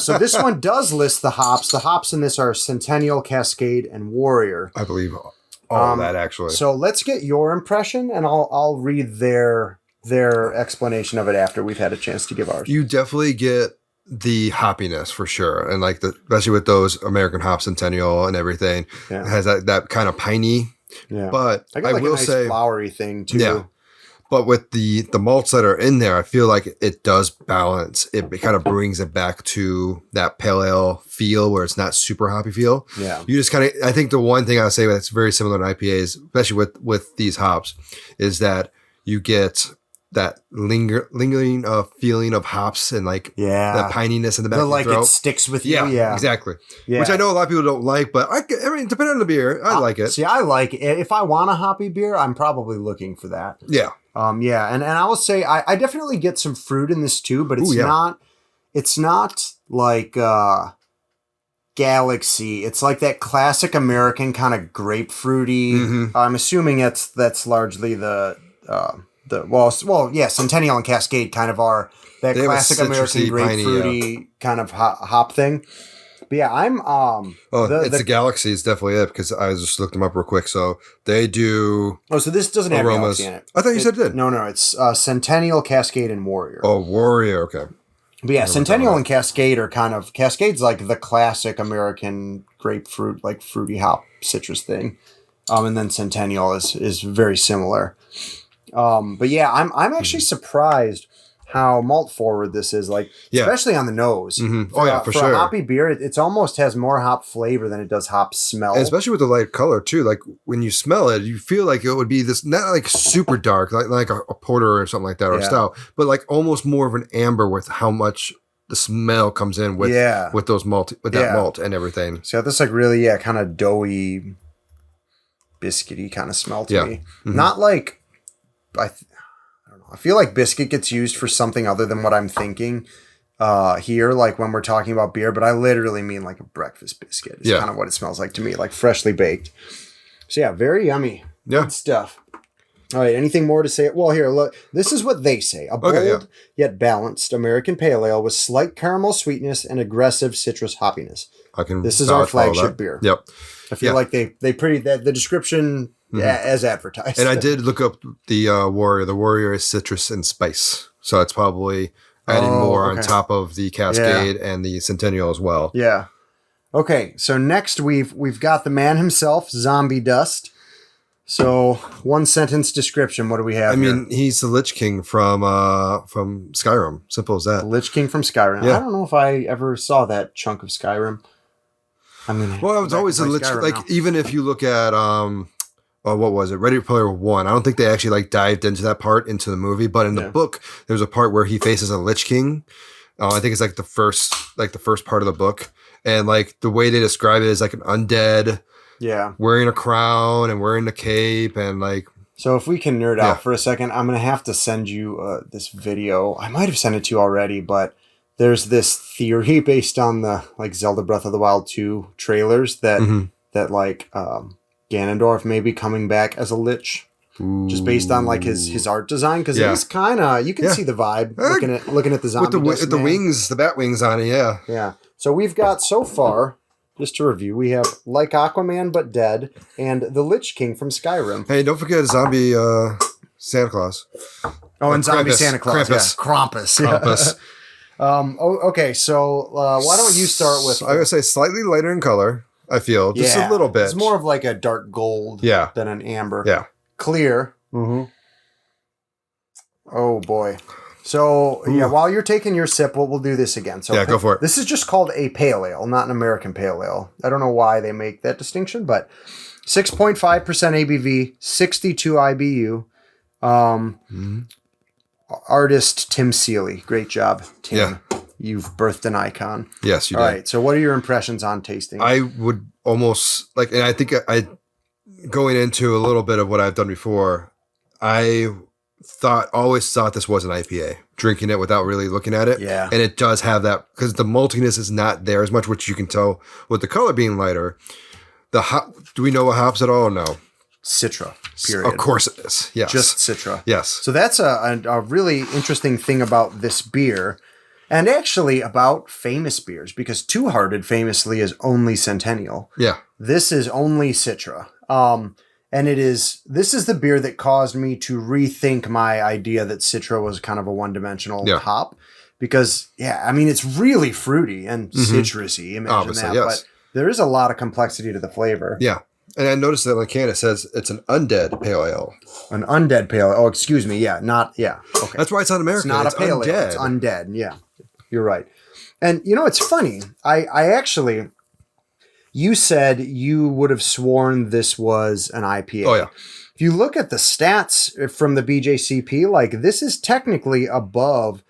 So this one does list the hops. The hops in this are Centennial, Cascade, and Warrior. I believe all of that, actually. So let's get your impression, and I'll read their explanation of it after we've had a chance to give ours. You definitely get the hoppiness for sure, and like especially with those American Hop Centennial and everything, it has that kind of piney. Yeah, but I got like will a nice say flowery thing too. Yeah, but with the malts that are in there, I feel like it does balance. It kind of brings it back to that pale ale feel where it's not super hoppy feel. Yeah, you just kind of. I think the one thing I would say that's very similar to IPAs, especially with these hops, is that you get that lingering feeling of hops and like that pininess in the back of your throat. It sticks with you. Yeah, exactly. Yeah. Which I know a lot of people don't like, but I mean, depending on the beer, I like it. See, I like it. If I want a hoppy beer, I'm probably looking for that. Yeah. Yeah, and I will say I definitely get some fruit in this too, but it's not like Galaxy. It's like that classic American kind of grapefruity. Mm-hmm. I'm assuming that's largely Centennial and Cascade kind of are that classic American grapefruity kind of hop thing. But yeah, I'm the Galaxy is definitely it because I just looked them up real quick. So they do. Oh, so this doesn't have aromas. Galaxy in it. I thought you said it did. No, it's Centennial, Cascade, and Warrior. Oh, Warrior. Okay. But yeah, Centennial and Cascade are Cascade's like the classic American grapefruit, like fruity hop citrus thing. And then Centennial is very similar. But yeah, I'm actually surprised how malt forward this is, like especially on the nose. Mm-hmm. Oh yeah, for sure. A hoppy beer, it's almost has more hop flavor than it does hop smell. And especially with the light color too. Like when you smell it, you feel like it would be this not like super dark, like a porter or something like that or stout, but like almost more of an amber with how much the smell comes in with those malt that malt and everything. So this like really kind of doughy, biscuity kind of smell to me. Mm-hmm. Not like I don't know. I feel like biscuit gets used for something other than what I'm thinking here, like when we're talking about beer, but I literally mean like a breakfast biscuit. It's kind of what it smells like to me, like freshly baked. So yeah, very yummy. Yeah. Good stuff. All right, anything more to say? Well, here, look. This is what they say. A bold yet balanced American Pale Ale with slight caramel sweetness and aggressive citrus hoppiness. This is our flagship beer. Yep. I feel like they pretty the description as advertised. And I did look up the Warrior. The Warrior is citrus and spice, so it's probably adding more on top of the Cascade and the Centennial as well. Yeah. Okay, so next we've got the man himself, Zombie Dust. So, one sentence description. What do we have? I mean, he's the Lich King from Skyrim. Simple as that. The Lich King from Skyrim. Yeah. I don't know if I ever saw that chunk of Skyrim. I mean, well, it was always a Lich. Like even if you look at what was it? Ready Player One. I don't think they actually like dived into that part into the movie, but in the book, there's a part where he faces a Lich King. I think it's like the first part of the book, and like the way they describe it is like an undead. Yeah. Wearing a crown and wearing the cape and like. So if we can nerd out for a second, I'm going to have to send you this video. I might have sent it to you already, but there's this theory based on the like Zelda Breath of the Wild 2 trailers that that like Ganondorf may be coming back as a lich. Ooh. Just based on like his art design, because he's kind of, you can see the vibe looking at the zombie with the wings, the bat wings on it. Yeah. So we've got so far. Just to review, we have Like Aquaman But Dead and The Lich King from Skyrim. Hey, don't forget Zombie Santa Claus. Oh, and Zombie Santa Claus. Krampus. Yeah. Krampus. Okay, so why don't you start with? I would say slightly lighter in color. I feel just a little bit. It's more of like a dark gold than an amber. Yeah. Clear. Mm-hmm. Oh boy. So while you're taking your sip, we'll do this again. So go for it. This is just called a pale ale, not an American pale ale. I don't know why they make that distinction, but 6.5% ABV, 62 IBU. Artist Tim Seeley. Great job, Tim. Yeah. You've birthed an icon. Yes, you did. All right. So what are your impressions on tasting? I would almost like, and I think I going into a little bit of what I've done before, I always thought this was an IPA, drinking it without really looking at it. Yeah. And it does have that, because the maltiness is not there as much, which you can tell with the color being lighter. Do we know what hops at all or no? Citra, period. Of course it is. Yes. Just Citra. Yes. So that's a really interesting thing about this beer, and actually about famous beers, because Two Hearted famously is only Centennial. Yeah. This is only Citra. And this is the beer that caused me to rethink my idea that Citra was kind of a one-dimensional hop, because it's really fruity and citrusy. Imagine Obviously, that, yes. but there is a lot of complexity to the flavor. Yeah. And I noticed that on the can it says it's an undead pale ale. An undead pale ale. Oh, excuse me. Yeah, okay. That's why it's not American. It's not a pale ale. It's undead. Yeah, you're right. And it's funny. I actually, you said you would have sworn this was an IPA. Oh yeah. If you look at the stats from the BJCP, like this is technically above.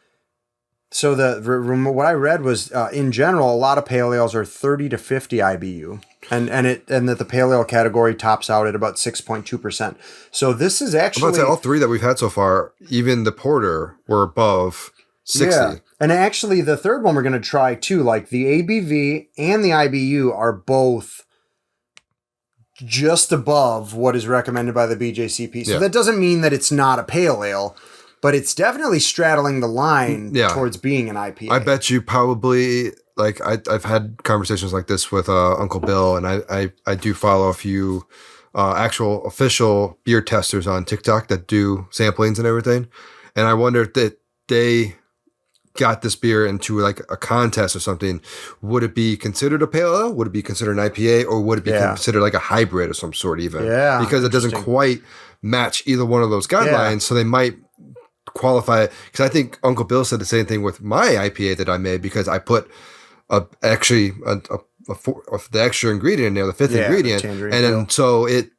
So what I read was in general, a lot of pale ales are 30 to 50 IBU, and that the pale ale category tops out at about 6.2%. So this is actually, I'm about to say all three that we've had so far, even the porter, were above 60. Yeah. And actually, the third one we're going to try too. Like the ABV and the IBU are both just above what is recommended by the BJCP. So that doesn't mean that it's not a pale ale, but it's definitely straddling the line towards being an IPA. I bet you probably, like, I've had conversations like this with Uncle Bill, and I do follow a few actual official beer testers on TikTok that do samplings and everything. And I wonder if that they got this beer into like a contest or something. Would it be considered a pale ale? Would it be considered an IPA? Or would it be considered like a hybrid of some sort even? Yeah. Because it doesn't quite match either one of those guidelines. So they might qualify it, because I think Uncle Bill said the same thing with my IPA that I made, because I put the extra ingredient in there, the fifth ingredient, and then so it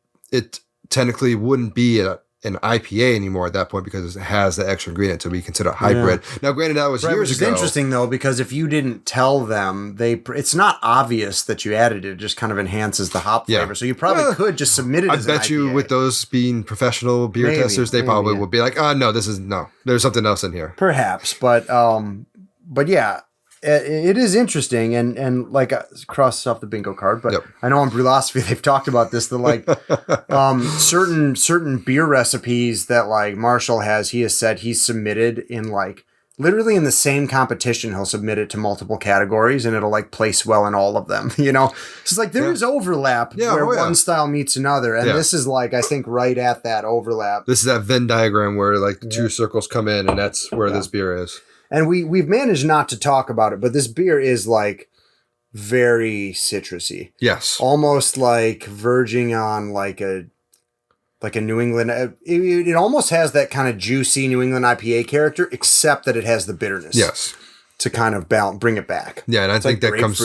technically wouldn't be an IPA anymore at that point, because it has the extra ingredient to be considered a hybrid. Now, granted, that was years ago. It's interesting though, because if you didn't tell them, it's not obvious that you added it. It just kind of enhances the hop flavor. So you probably could just submit it as an IPA. I bet you with those being professional beer testers, they probably would be like, no, there's something else in here. Perhaps, but yeah. It is interesting, and like cross off the bingo card, but I know on Brewlosophy they've talked about this, that like certain beer recipes that like Marshall he has said he's submitted in like literally in the same competition, he'll submit it to multiple categories and it'll like place well in all of them, So it's like there is overlap where one style meets another, and this is like, I think, right at that overlap. This is that Venn diagram where like the two circles come in, and that's where this beer is. And we've managed not to talk about it, but this beer is like very citrusy. Yes. Almost like verging on like a New England. It almost has that kind of juicy New England IPA character, except that it has the bitterness. Yes. To kind of bring it back. Yeah, and I think that comes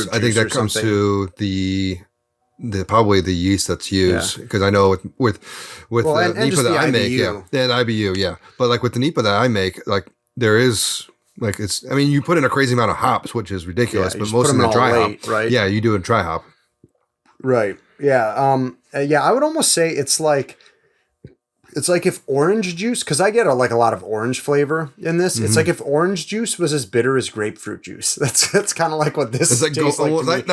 to the probably the yeast that's used, because I know with the NEPA that I make, and IBU, but like with the NEPA that I make, like there is. Like you put in a crazy amount of hops, which is ridiculous, but most of them are dry hop, right? Yeah, you do a dry hop. Right. Yeah. I would almost say it's like if orange juice, because I get a lot of orange flavor in this. It's like if orange juice was as bitter as grapefruit juice. That's kind of like what this tastes like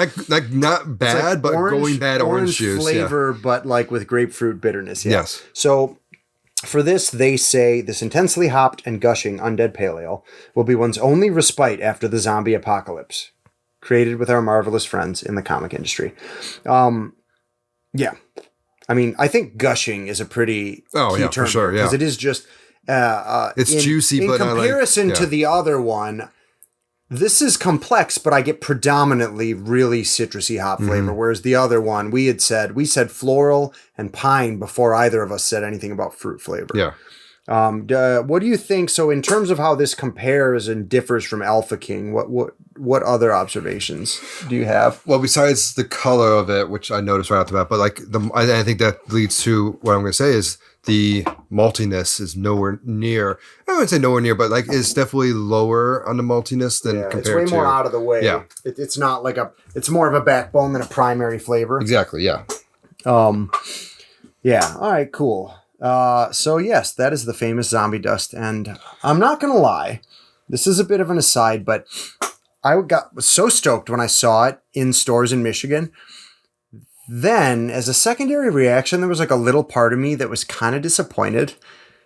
not bad, but going bad orange juice flavor, but like with grapefruit bitterness. Yeah. Yes. So. For this, they say this intensely hopped and gushing undead pale ale will be one's only respite after the zombie apocalypse, created with our marvelous friends in the comic industry. Yeah. I think gushing is a pretty key term, for sure, because it is just it's juicy, in but comparison to the other one. this is complex, but I get predominantly really citrusy hop flavor. Whereas the other one, we said floral and pine before either of us said anything about fruit flavor. Yeah. What do you think? So in terms of how this compares and differs from Alpha King, what other observations do you have? Well, besides the color of it, which I noticed right off the bat, but like I think that leads to what I'm going to say is the maltiness is nowhere near. I wouldn't say nowhere near, but like it's definitely lower on the maltiness than compared to. It's way more out of the way. Yeah. It's not like it's more of a backbone than a primary flavor. Exactly. Yeah. Yeah. All right. Cool. So yes, that is the famous Zombie Dust, and I'm not gonna lie, this is a bit of an aside, but I was so stoked when I saw it in stores in Michigan. Then, as a secondary reaction, there was like a little part of me that was kind of disappointed.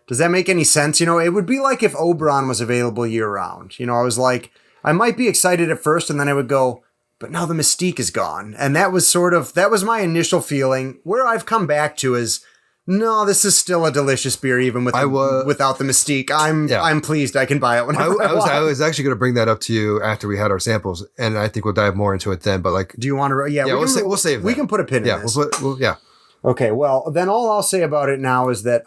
Does that make any sense? You know, it would be like if Oberon was available year round. You know, I was like, I might be excited at first, and then I would go, but now the mystique is gone. And that was my initial feeling. Where I've come back to is, no, this is still a delicious beer, even without the mystique. I'm pleased I can buy it whenever I want. I was actually going to bring that up to you after we had our samples, and I think we'll dive more into it then. But like, do you want to? Yeah, we'll save that. We can put a pin in this. Yeah. Okay, well, then all I'll say about it now is that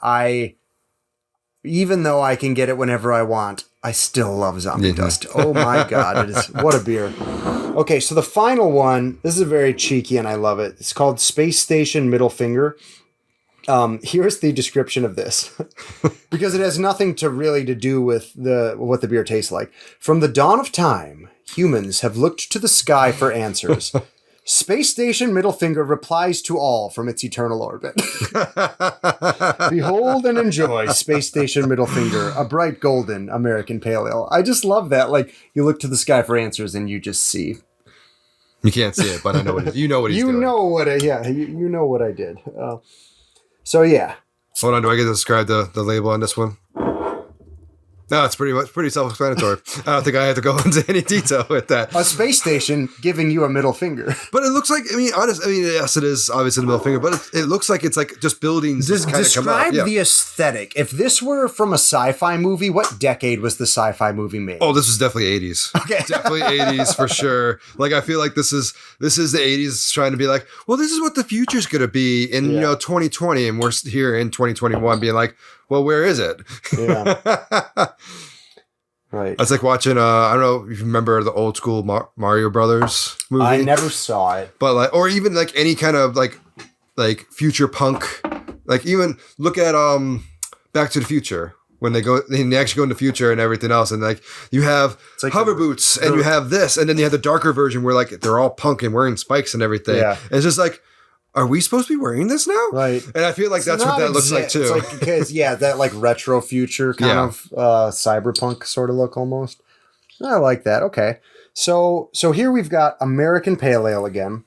even though I can get it whenever I want, I still love Zombie Dust. Oh my God, what a beer. Okay, so the final one, this is very cheeky and I love it. It's called Space Station Middle Finger. Here's the description of this, because it has nothing to do with what the beer tastes like. From the dawn of time, humans have looked to the sky for answers. Space Station Middle Finger replies to all from its eternal orbit. Behold and enjoy Space Station Middle Finger, a bright golden American Pale Ale. I just love that. Like, you look to the sky for answers and you just see. You can't see it, but I know what you know what he's doing. You know what I did. So yeah. Hold on, do I get to describe the label on this one? No, it's pretty self-explanatory. I don't think I have to go into any detail with that. A space station giving you a middle finger. But it looks like, yes, it is obviously the middle finger, but it looks like it's like just buildings just kind of come out. Describe the aesthetic. If this were from a sci-fi movie, what decade was the sci-fi movie made? Oh, this is definitely 80s. Okay. Definitely 80s for sure. Like, I feel like this is the 80s trying to be like, well, this is what the future's going to be in, 2020. And we're here in 2021 being like, well, where is it? Yeah. Right. It's like watching, I don't know if you remember the old school Mario Brothers movie. I never saw it. But like, or even like any kind of like future punk, like even look at Back to the Future when they actually go in the future and everything else. And like you have like hover boots and you have this, and then you have the darker version where like they're all punk and wearing spikes and everything. Yeah. And it's just like, are we supposed to be wearing this now? Right. And I feel like that's what that looks like too. It's like, because that like retro future kind of cyberpunk sort of look almost. I like that. Okay. So here we've got American Pale Ale again.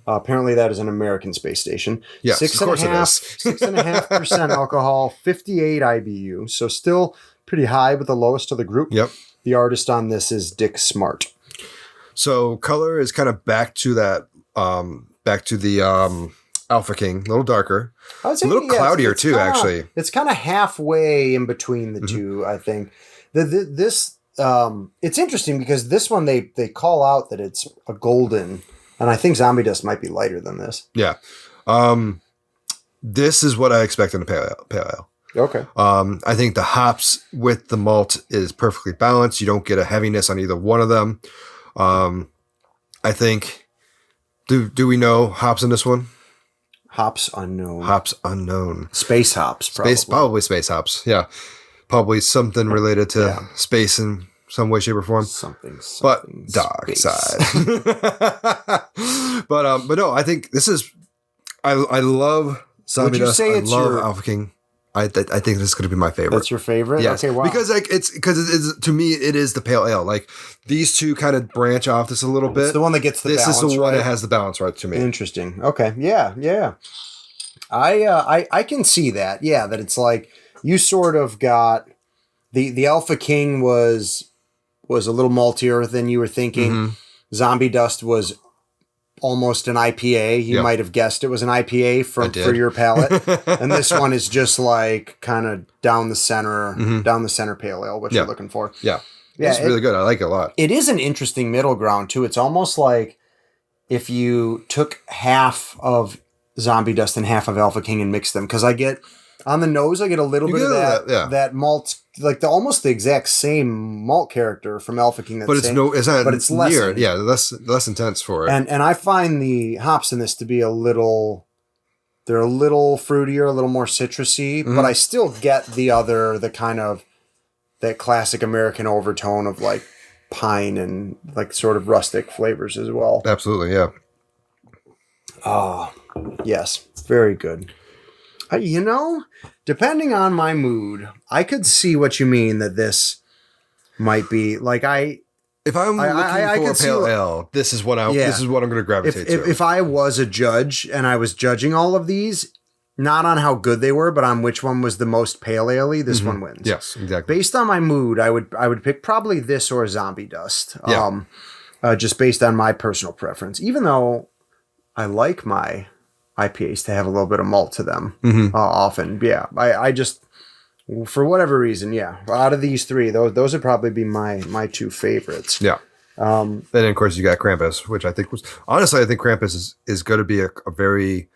Apparently that is an American space station. Yes, of course it is. 6.5% alcohol, 58 IBU. So still pretty high, but the lowest of the group. Yep. The artist on this is Dick Smart. So color is kind of back to that, back to the Alpha King, a little darker. I would say, a little cloudier too, actually. It's kind of halfway in between the two, I think. This it's interesting because this one they call out that it's a golden, and I think Zombie Dust might be lighter than this. Yeah. This is what I expect in a pale ale. Okay. I think the hops with the malt is perfectly balanced. You don't get a heaviness on either one of them. I think... Do we know hops in this one? Hops unknown. Hops unknown. Space hops, probably. Probably space hops, yeah. Probably something related to space in some way, shape, or form. Something but dark space. Side. But no, I think this is... I love Zombie Dust. I love Alpha King. I think this is going to be my favorite. That's your favorite? Yes. Okay, wow. Because it's to me it is the pale ale. Like these two kind of branch off this a little bit. It's the one that gets the balance. This is the one that has the balance right to me. Interesting. Okay. Yeah. I can see that. Yeah, that it's like you sort of got the Alpha King was a little maltier than you were thinking. Mm-hmm. Zombie Dust was almost an IPA. You might have guessed it was an IPA for your palate. And this one is just like kind of down the center pale ale, what you're looking for. Yeah. Yeah, it's really good. I like it a lot. It is an interesting middle ground too. It's almost like if you took half of Zombie Dust and half of Alpha King and mixed them, because I get on the nose, I get a little You bit of get that that malt, like almost the exact same malt character from Alpha King. But it's not. But it's near, less, less intense for it. and I find the hops in this to be they're a little fruitier, a little more citrusy, but I still get the kind of that classic American overtone of like pine and like sort of rustic flavors as well. Absolutely, yeah. Oh, yes. Very good. Depending on my mood, I could see what you mean that this might be like If I'm looking for a could see pale what- ale, this is what I'm going to gravitate to. if I was a judge and I was judging all of these, not on how good they were, but on which one was the most pale ale-y, this one wins. Yes, exactly. Based on my mood, I would pick probably this or Zombie Dust. Yeah. Just based on my personal preference. Even though I like my IPAs to have a little bit of malt to them often. Yeah, I just, for whatever reason, yeah. Out of these three, those would probably be my two favorites. Yeah. And then, of course, you got Krampus, which I think honestly, I think Krampus is going to be a very,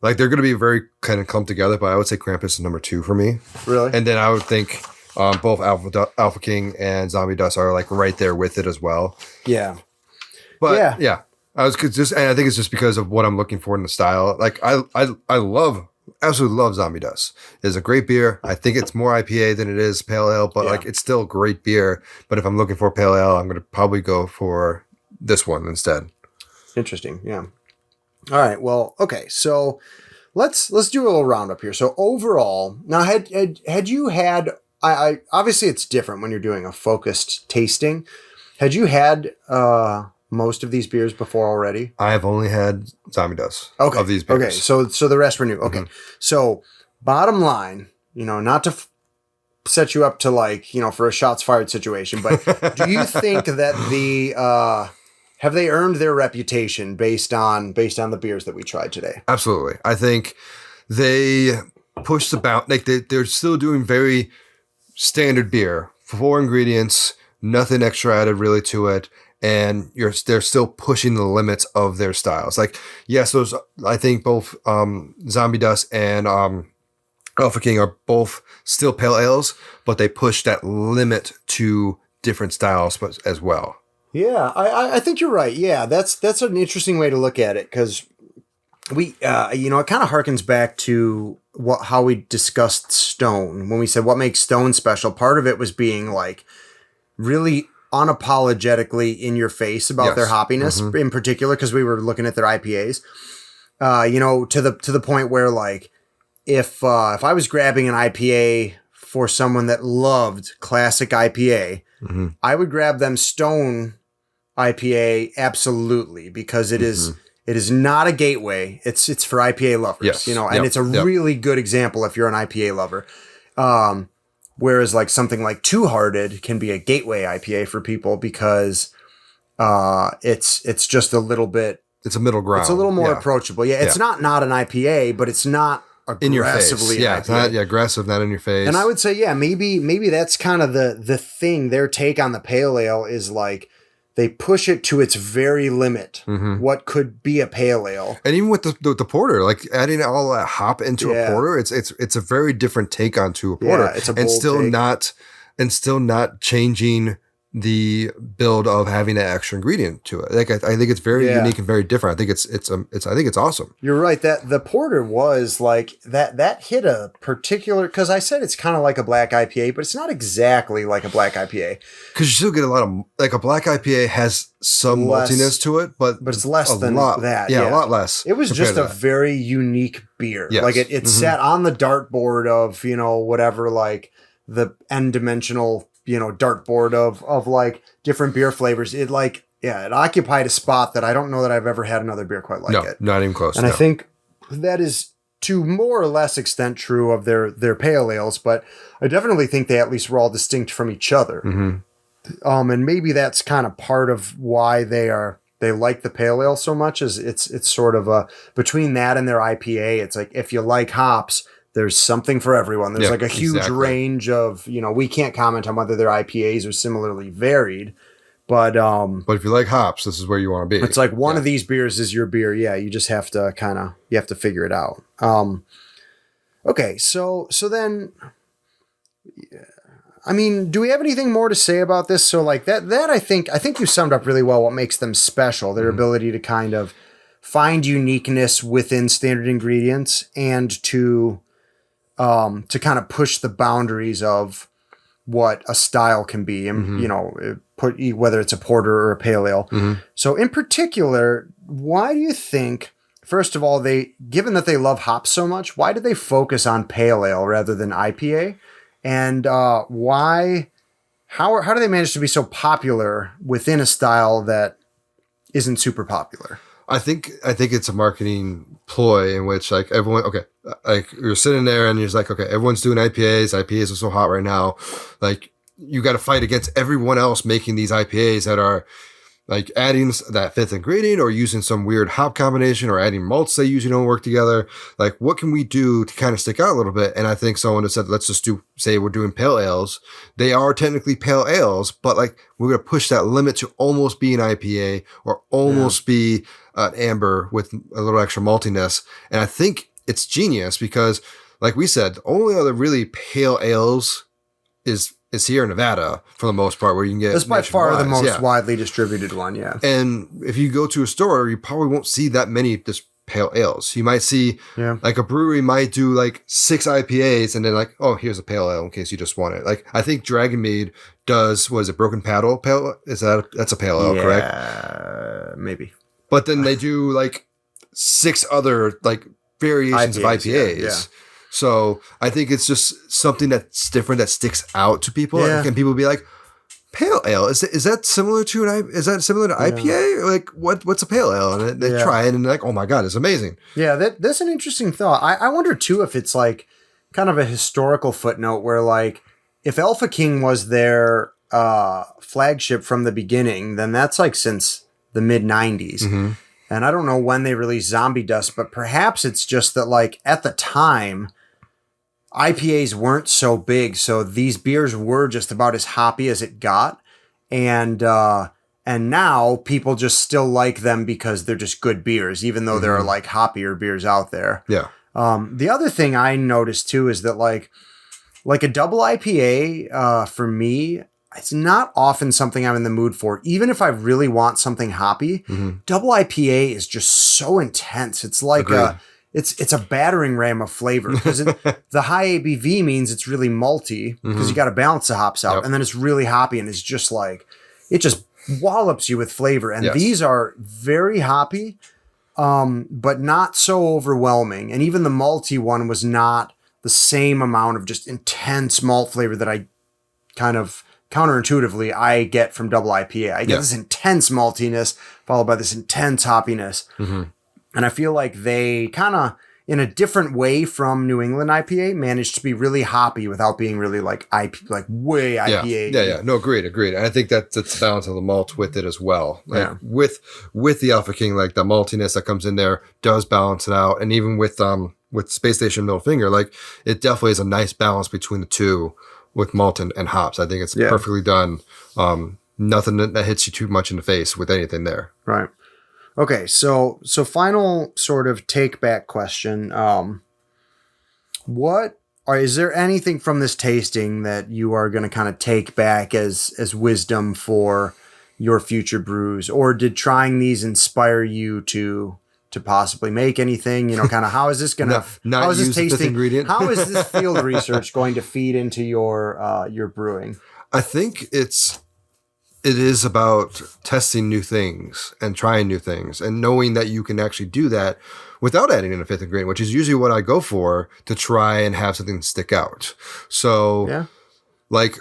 like, they're going to be very kind of clumped together, but I would say Krampus is number 2 for me. Really? And then I would think both Alpha King and Zombie Dust are like right there with it as well. Yeah. But yeah, and I think it's just because of what I'm looking for in the style. Like I absolutely love Zombie Dust. It's a great beer. I think it's more IPA than it is pale ale, but like it's still a great beer. But if I'm looking for pale ale, I'm going to probably go for this one instead. Interesting. Yeah. All right. Well, okay. So let's do a little roundup here. So overall, now had you had I obviously it's different when you're doing a focused tasting. Had you had most of these beers before already? I have only had Zombie Dust of these beers. Okay, so the rest were new. Okay, so bottom line, not to set you up to like, for a shots fired situation, but do you think that have they earned their reputation based on the beers that we tried today? Absolutely. I think they pushed the bound. Like they're still doing very standard beer, 4 ingredients, nothing extra added really to it. And they're still pushing the limits of their styles. Like, yes, I think both Zombie Dust and Alpha King are both still pale ales, but they push that limit to different styles as well. Yeah, I think you're right. Yeah, that's an interesting way to look at it, because we, it kind of harkens back to how we discussed Stone when we said what makes Stone special. Part of it was being like really unapologetically in your face about their hoppiness in particular, because we were looking at their IPAs, to the point where like if I was grabbing an IPA for someone that loved classic IPA, I would grab them Stone IPA absolutely, because it is not a gateway. It's for IPA lovers, and it's a really good example if you're an IPA lover. Whereas like something like Two Hearted can be a gateway IPA for people because it's just a little bit. It's a middle ground. It's a little more approachable. Yeah, it's not an IPA, but it's not aggressively in your face. Yeah, IPA. it's not aggressive, not in your face. And I would say, maybe that's kind of the thing. Their take on the pale ale is like they push it to its very limit. What could be a pale ale, and even with the porter, like adding all that hop into a porter, it's a very different take onto a porter. Yeah, it's a bold and still not changing the build of having an extra ingredient to it. Like I think it's very unique and very different. I think I think it's awesome. You're right that the porter was like that hit a particular, because I said it's kind of like a black IPA, but it's not exactly like a black IPA. Because you still get a lot of, like, a black IPA has some maltiness to it, but it's less than that. Yeah, a lot less. It was just a very unique beer. Yes. Like it sat on the dartboard of, whatever, like the n-dimensional, dartboard of like different beer flavors. It occupied a spot that I don't know that I've ever had another beer quite like it. Not even close. And I think that is to more or less extent true of their pale ales, but I definitely think they at least were all distinct from each other. And maybe that's kind of part of why they like the pale ale so much, is it's sort of between that and their IPA. It's like, if you like hops, there's something for everyone. There's Yeah, like a huge exactly. range of, we can't comment on whether their IPAs are similarly varied, but But if you like hops, this is where you want to be. it's like one of these beers is your beer. Yeah, you just have to you have to figure it out. Okay, so then, I mean, do we have anything more to say about this? So like that I think you summed up really well what makes them special, their ability to kind of find uniqueness within standard ingredients and to kind of push the boundaries of what a style can be, and whether it's a porter or a pale ale. So in particular, why do you think, first of all, given that they love hops so much, why do they focus on pale ale rather than IPA? And how do they manage to be so popular within a style that isn't super popular? I think it's a marketing ploy in which like everyone, like you're sitting there and you're just like, okay, everyone's doing IPAs. IPAs are so hot right now. Like you got to fight against everyone else making these IPAs that are like adding that fifth ingredient or using some weird hop combination or adding malts they usually don't work together. Like what can we do to kind of stick out a little bit? And I think someone has said, let's just say we're doing pale ales. They are technically pale ales, but like we're going to push that limit to almost be an IPA or almost be an amber with a little extra maltiness. And I think it's genius because like we said, the only other really pale ales is here in Nevada for the most part, where you can get. That's by far the most yeah. widely distributed one, yeah. And if you go to a store, you probably won't see that many just pale ales. You might see like a brewery might do like 6 IPAs and then like, oh, here's a pale ale in case you just want it. Like I think Dragon Mead does, was it Broken Paddle pale? That's a pale ale, correct? Yeah, maybe. But then they do like 6 other like variations of IPAs. Yeah. So I think it's just something that's different that sticks out to people. Yeah. And people be like, pale ale, is that similar to IPA? Or like what's a pale ale? And they try it and they're like, oh my God, it's amazing. Yeah, that's an interesting thought. I wonder too if it's like kind of a historical footnote where like if Alpha King was their flagship from the beginning, then that's like since the mid 90s. Mm-hmm. And I don't know when they released Zombie Dust, but perhaps it's just that like at the time, IPAs weren't so big, so these beers were just about as hoppy as it got, and now people just still like them because they're just good beers, even though there are like hoppier beers out there. Yeah. The other thing I noticed too is that like a double IPA for me, it's not often something I'm in the mood for. Even if I really want something hoppy, double IPA is just so intense. It's like It's a battering ram of flavor because the high ABV means it's really malty because you got to balance the hops out, and then it's really hoppy and it's just like it just wallops you with flavor. And these are very hoppy, but not so overwhelming. And even the malty one was not the same amount of just intense malt flavor that I kind of counterintuitively I get from double IPA. I get this intense maltiness followed by this intense hoppiness. And I feel like they kind of, in a different way from New England IPA, managed to be really hoppy without being really like way IPA. Yeah. No, agreed. And I think that's the balance of the malt with it as well. Like with the Alpha King, like the maltiness that comes in there does balance it out. And even with Space Station Middle Finger, like it definitely is a nice balance between the two with malt and hops. I think it's perfectly done. Nothing that hits you too much in the face with anything there. Right. Okay, so final sort of take back question. Is there anything from this tasting that you are going to kind of take back as wisdom for your future brews, or did trying these inspire you to possibly make anything? Kind of how is this going to how is this tasting ingredient? How is this field research going to feed into your brewing? I think it is about testing new things and trying new things and knowing that you can actually do that without adding in a fifth ingredient, which is usually what I go for to try and have something stick out. So like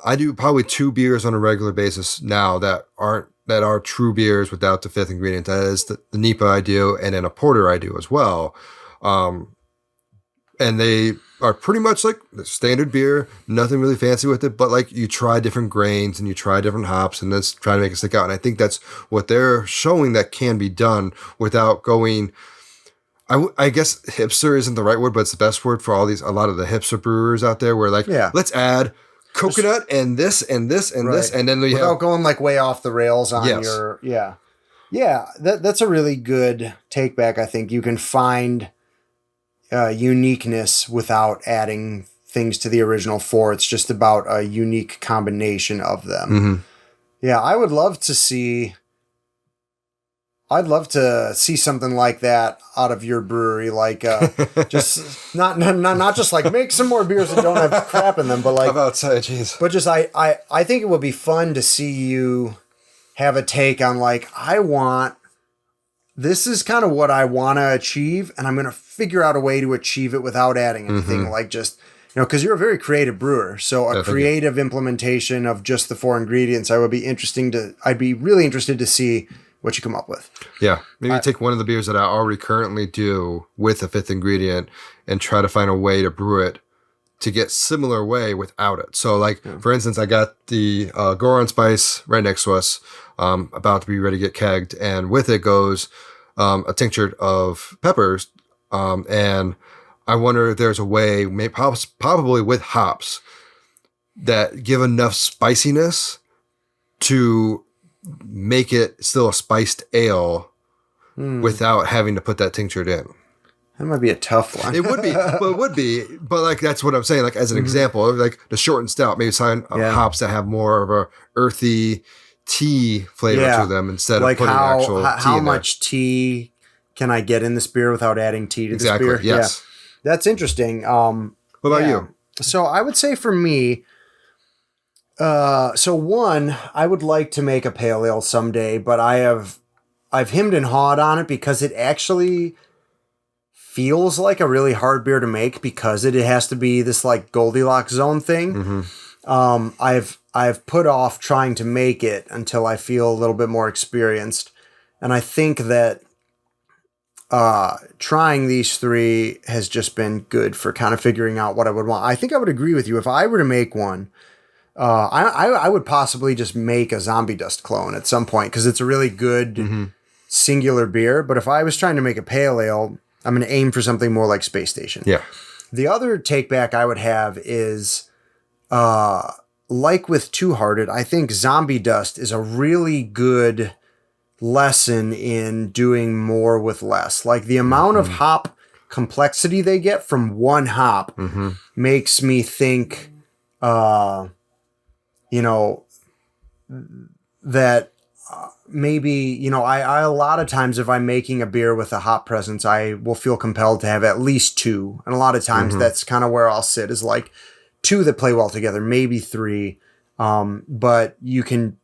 I do probably 2 beers on a regular basis now that are true beers without the fifth ingredient. That is the Nipa I do, and then a porter I do as well. And they are pretty much like the standard beer, nothing really fancy with it, but like you try different grains and you try different hops and let's try to make it stick out. And I think that's what they're showing that can be done without going I guess hipster isn't the right word, but it's the best word for a lot of the hipster brewers out there. Where like, let's add coconut and this and this and this, and then without going like way off the rails on your that's a really good take back. I think you can find uniqueness without adding things to the original four. It's just about a unique combination of them. Mm-hmm. Yeah, I'd love to see something like that out of your brewery, like just not just like make some more beers that don't have crap in them, but like outside, jeez. But just I think it would be fun to see you have a take on like this is kind of what I want to achieve, and I'm going to figure out a way to achieve it without adding anything. Like just because you're a very creative brewer, so a creative implementation of just the four ingredients, I'd be really interested to see what you come up with. Yeah. Maybe take one of the beers that I already currently do with a fifth ingredient and try to find a way to brew it to get similar way without it. So like, for instance, I got the Goron Spice right next to us, about to be ready to get kegged. And with it goes a tincture of peppers. And I wonder if there's a way, maybe probably with hops, that give enough spiciness to make it still a spiced ale without having to put that tinctured in. That might be a tough one. It would be. But like, that's what I'm saying. Like, as an example, like the short and stout, maybe sign hops that have more of a earthy tea flavor to them instead of putting actual tea how in much tea can I get in this beer without adding tea to this beer? Yes. Yeah. That's interesting. What about you? So I would say for me, one, I would like to make a pale ale someday, but I've hemmed and hawed on it because it actually feels like a really hard beer to make because it has to be this like Goldilocks zone thing. I've put off trying to make it until I feel a little bit more experienced. And I think that trying these three has just been good for kind of figuring out what I would want. I think I would agree with you. If I were to make one, I would possibly just make a Zombie Dust clone at some point because it's a really good singular beer. But if I was trying to make a pale ale, I'm going to aim for something more like Space Station. Yeah. The other take back I would have is, like with Two Hearted, I think Zombie Dust is a really good lesson in doing more with less. Like the amount of hop complexity they get from one hop makes me think, that maybe, I a lot of times if I'm making a beer with a hop presence, I will feel compelled to have at least two. And a lot of times that's kind of where I'll sit is like two that play well together, maybe three. But you can,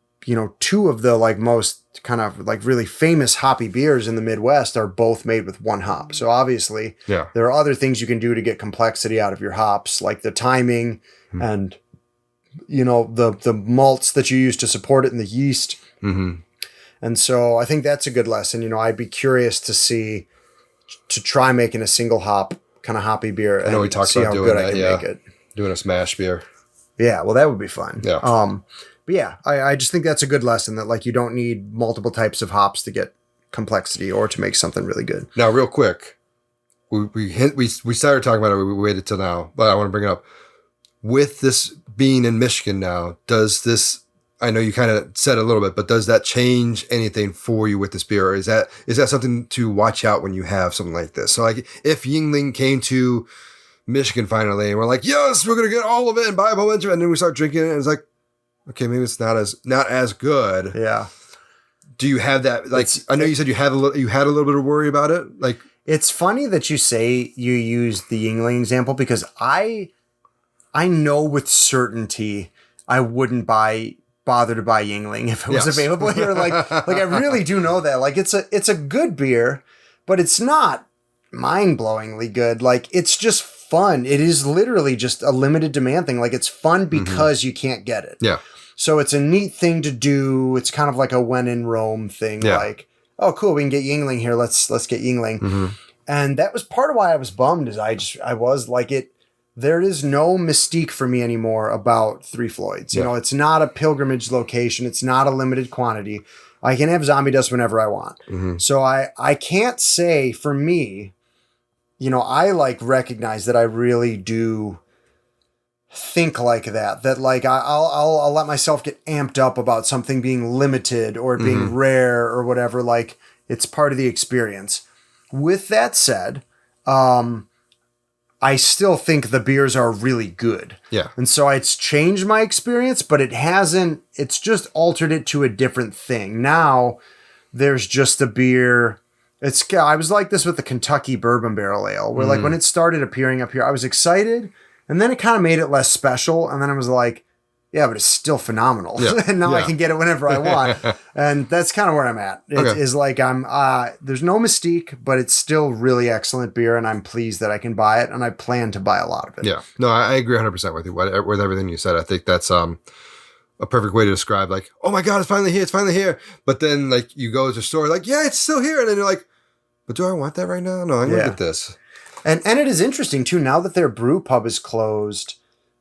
two of the like most kind of like really famous hoppy beers in the Midwest are both made with one hop. So obviously there are other things you can do to get complexity out of your hops, like the timing and, the malts that you use to support it and the yeast. And so I think that's a good lesson. I'd be curious to try making a single hop kind of hoppy beer and we talked see about how doing good that, I can make it. Doing a smash beer. Yeah, well, that would be fun. Yeah. But yeah, I just think that's a good lesson that like you don't need multiple types of hops to get complexity or to make something really good. Now, real quick, we started talking about it. We waited till now, but I want to bring it up. With this being in Michigan now, does this? I know you kind of said a little bit, but does that change anything for you with this beer? Or is that something to watch out when you have something like this? So like if Yuengling came to Michigan finally and we're like, yes, we're going to get all of it and buy a bunch of it. And then we start drinking it and it's like, okay, maybe it's not as good. Yeah. Do you have that? Like, I know you said you had a little bit of worry about it. Like, it's funny that you say you use the Yuengling example because I know with certainty I wouldn't bother to buy Yuengling if it was available here. Like I really do know that. Like it's a good beer, but it's not mind-blowingly good. Like it's just fun. It is literally just a limited demand thing. Like it's fun because you can't get it. Yeah. So it's a neat thing to do. It's kind of like a when in Rome thing. Yeah. Like, oh cool, we can get Yuengling here. Let's get Yuengling. And that was part of why I was bummed is I was like it. There is no mystique for me anymore about Three Floyds. You know, it's not a pilgrimage location. It's not a limited quantity. I can have Zombie Dust whenever I want. So I can't say for me I like recognize that I really do think like that like I'll let myself get amped up about something being limited or being rare or whatever. Like, it's part of the experience. With that said, I still think the beers are really good. Yeah. And so it's changed my experience, but it's just altered it to a different thing. Now there's just a beer. I was like this with the Kentucky Bourbon Barrel Ale, where like when it started appearing up here, I was excited, and then it kind of made it less special. And then I was like, yeah, but it's still phenomenal. Yeah. And now I Yeah. can get it whenever I want. And that's kind of where I'm at. Okay. Is like there's no mystique, but it's still really excellent beer, and I'm pleased that I can buy it, and I plan to buy a lot of it. Yeah. No, I agree 100% with you, with everything you said. I think that's a perfect way to describe, like, oh my God, it's finally here. It's finally here. But then, like, you go to the store, like, yeah, it's still here. And then you're like, but do I want that right now? No, I'm going to get this. And it is interesting, too, now that their brew pub is closed,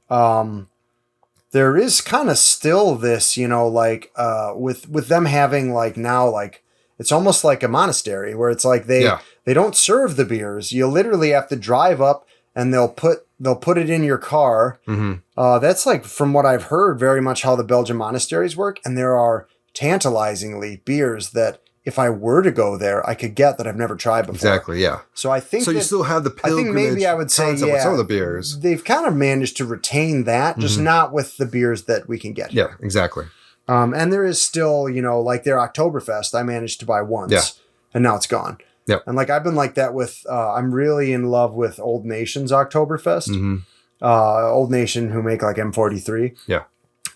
there is kind of still this, like, with them having, like, now, like, it's almost like a monastery where it's like they don't serve the beers. You literally have to drive up, and they'll put it in your car. That's, like, from what I've heard, very much how the Belgian monasteries work. And there are tantalizingly beers that, if I were to go there, I could get that I've never tried before. Exactly, yeah. So I think you still have the pilgrimage. I think maybe I would say, concept with some of the beers. They've kind of managed to retain that, just not with the beers that we can get here. Yeah, exactly. And there is still, like their Oktoberfest, I managed to buy once, and now it's gone. Yeah. And like I've been like that with, I'm really in love with Old Nation's Oktoberfest. Old Nation, who make like M43. Yeah.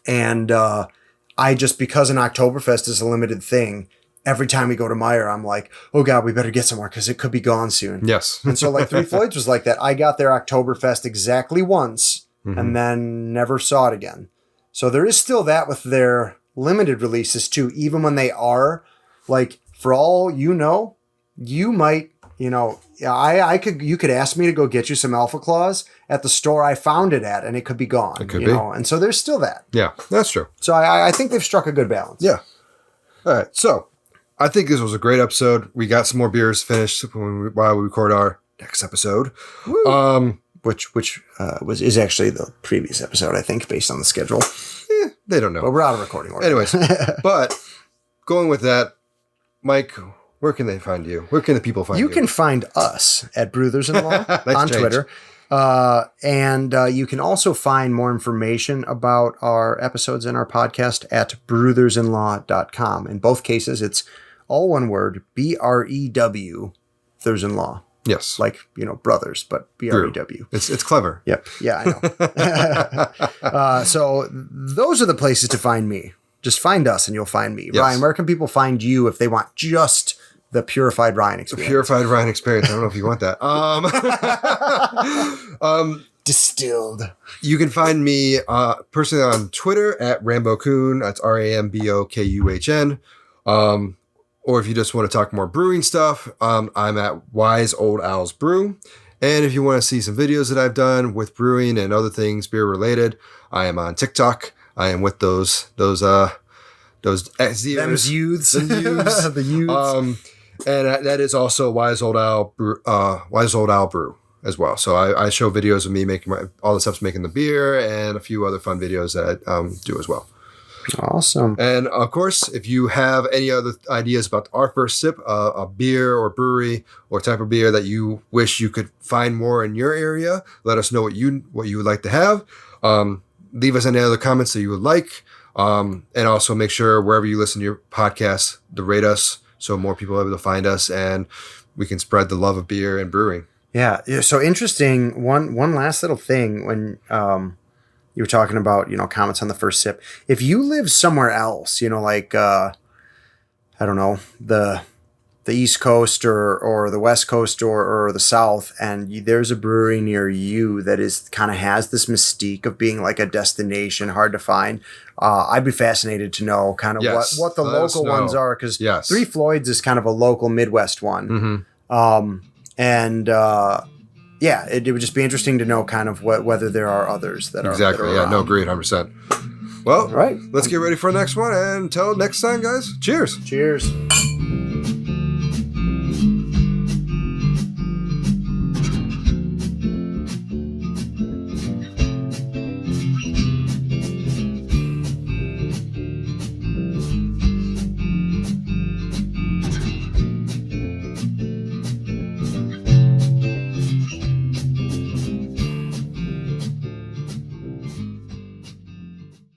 And because an Oktoberfest is a limited thing, every time we go to Meyer, I'm like, oh God, we better get some more because it could be gone soon. Yes. And so like Three Floyds was like that. I got their Oktoberfest exactly once and then never saw it again. So there is still that with their limited releases too, even when they are like, for all you might, you could ask me to go get you some Alpha Claws at the store I found it at, and it could be gone. It could be. And so there's still that. Yeah, that's true. So I think they've struck a good balance. Yeah. All right. So I think this was a great episode. We got some more beers finished while we record our next episode. Which is actually the previous episode, I think, based on the schedule. They don't know. But we're out of recording order. Anyways, but going with that, Mike, where can they find you? Where can the people find you? You can find us at Brewthers-In-Law Nice on change. Twitter. And you can also find more information about our episodes and our podcast at brewthers-in-law.com. In both cases, it's all one word, BREW, Thurs-in-Law. Yes. Like, brothers, but BREW. It's clever. Yep. Yeah, I know. So those are the places to find me. Just find us and you'll find me. Yes. Ryan, where can people find you if they want just the Purified Ryan experience? Purified Ryan experience. I don't know if you want that. Distilled. You can find me personally on Twitter at Rambo Kuhn. That's RAMBOKUHN. Or if you just want to talk more brewing stuff, I'm at Wise Old Owls Brew. And if you want to see some videos that I've done with brewing and other things beer related, I am on TikTok. I am with those Them's youths. The youths. And that is also Wise Old Owl Brew as well. So I show videos of me making all the steps making the beer and a few other fun videos that I do as well. Awesome. And of course, if you have any other ideas about our first sip, a beer or brewery or type of beer that you wish you could find more in your area, let us know what you would like to have. Leave us any other comments that you would like. And also make sure wherever you listen to your podcast to rate us so more people are able to find us and we can spread the love of beer and brewing. Yeah. So interesting. One last little thing when you were talking about, comments on the first sip. If you live somewhere else, like, I don't know, the East Coast or the West Coast or the South, and there's a brewery near you that is kind of has this mystique of being like a destination, hard to find. I'd be fascinated to know kind of what the local ones are, because Three Floyds is kind of a local Midwest one. Yeah, it would just be interesting to know kind of whether there are others that are exactly. That are no, agreed, 100%. Well, all right, let's get ready for the next one, and until next time, guys. Cheers. Cheers.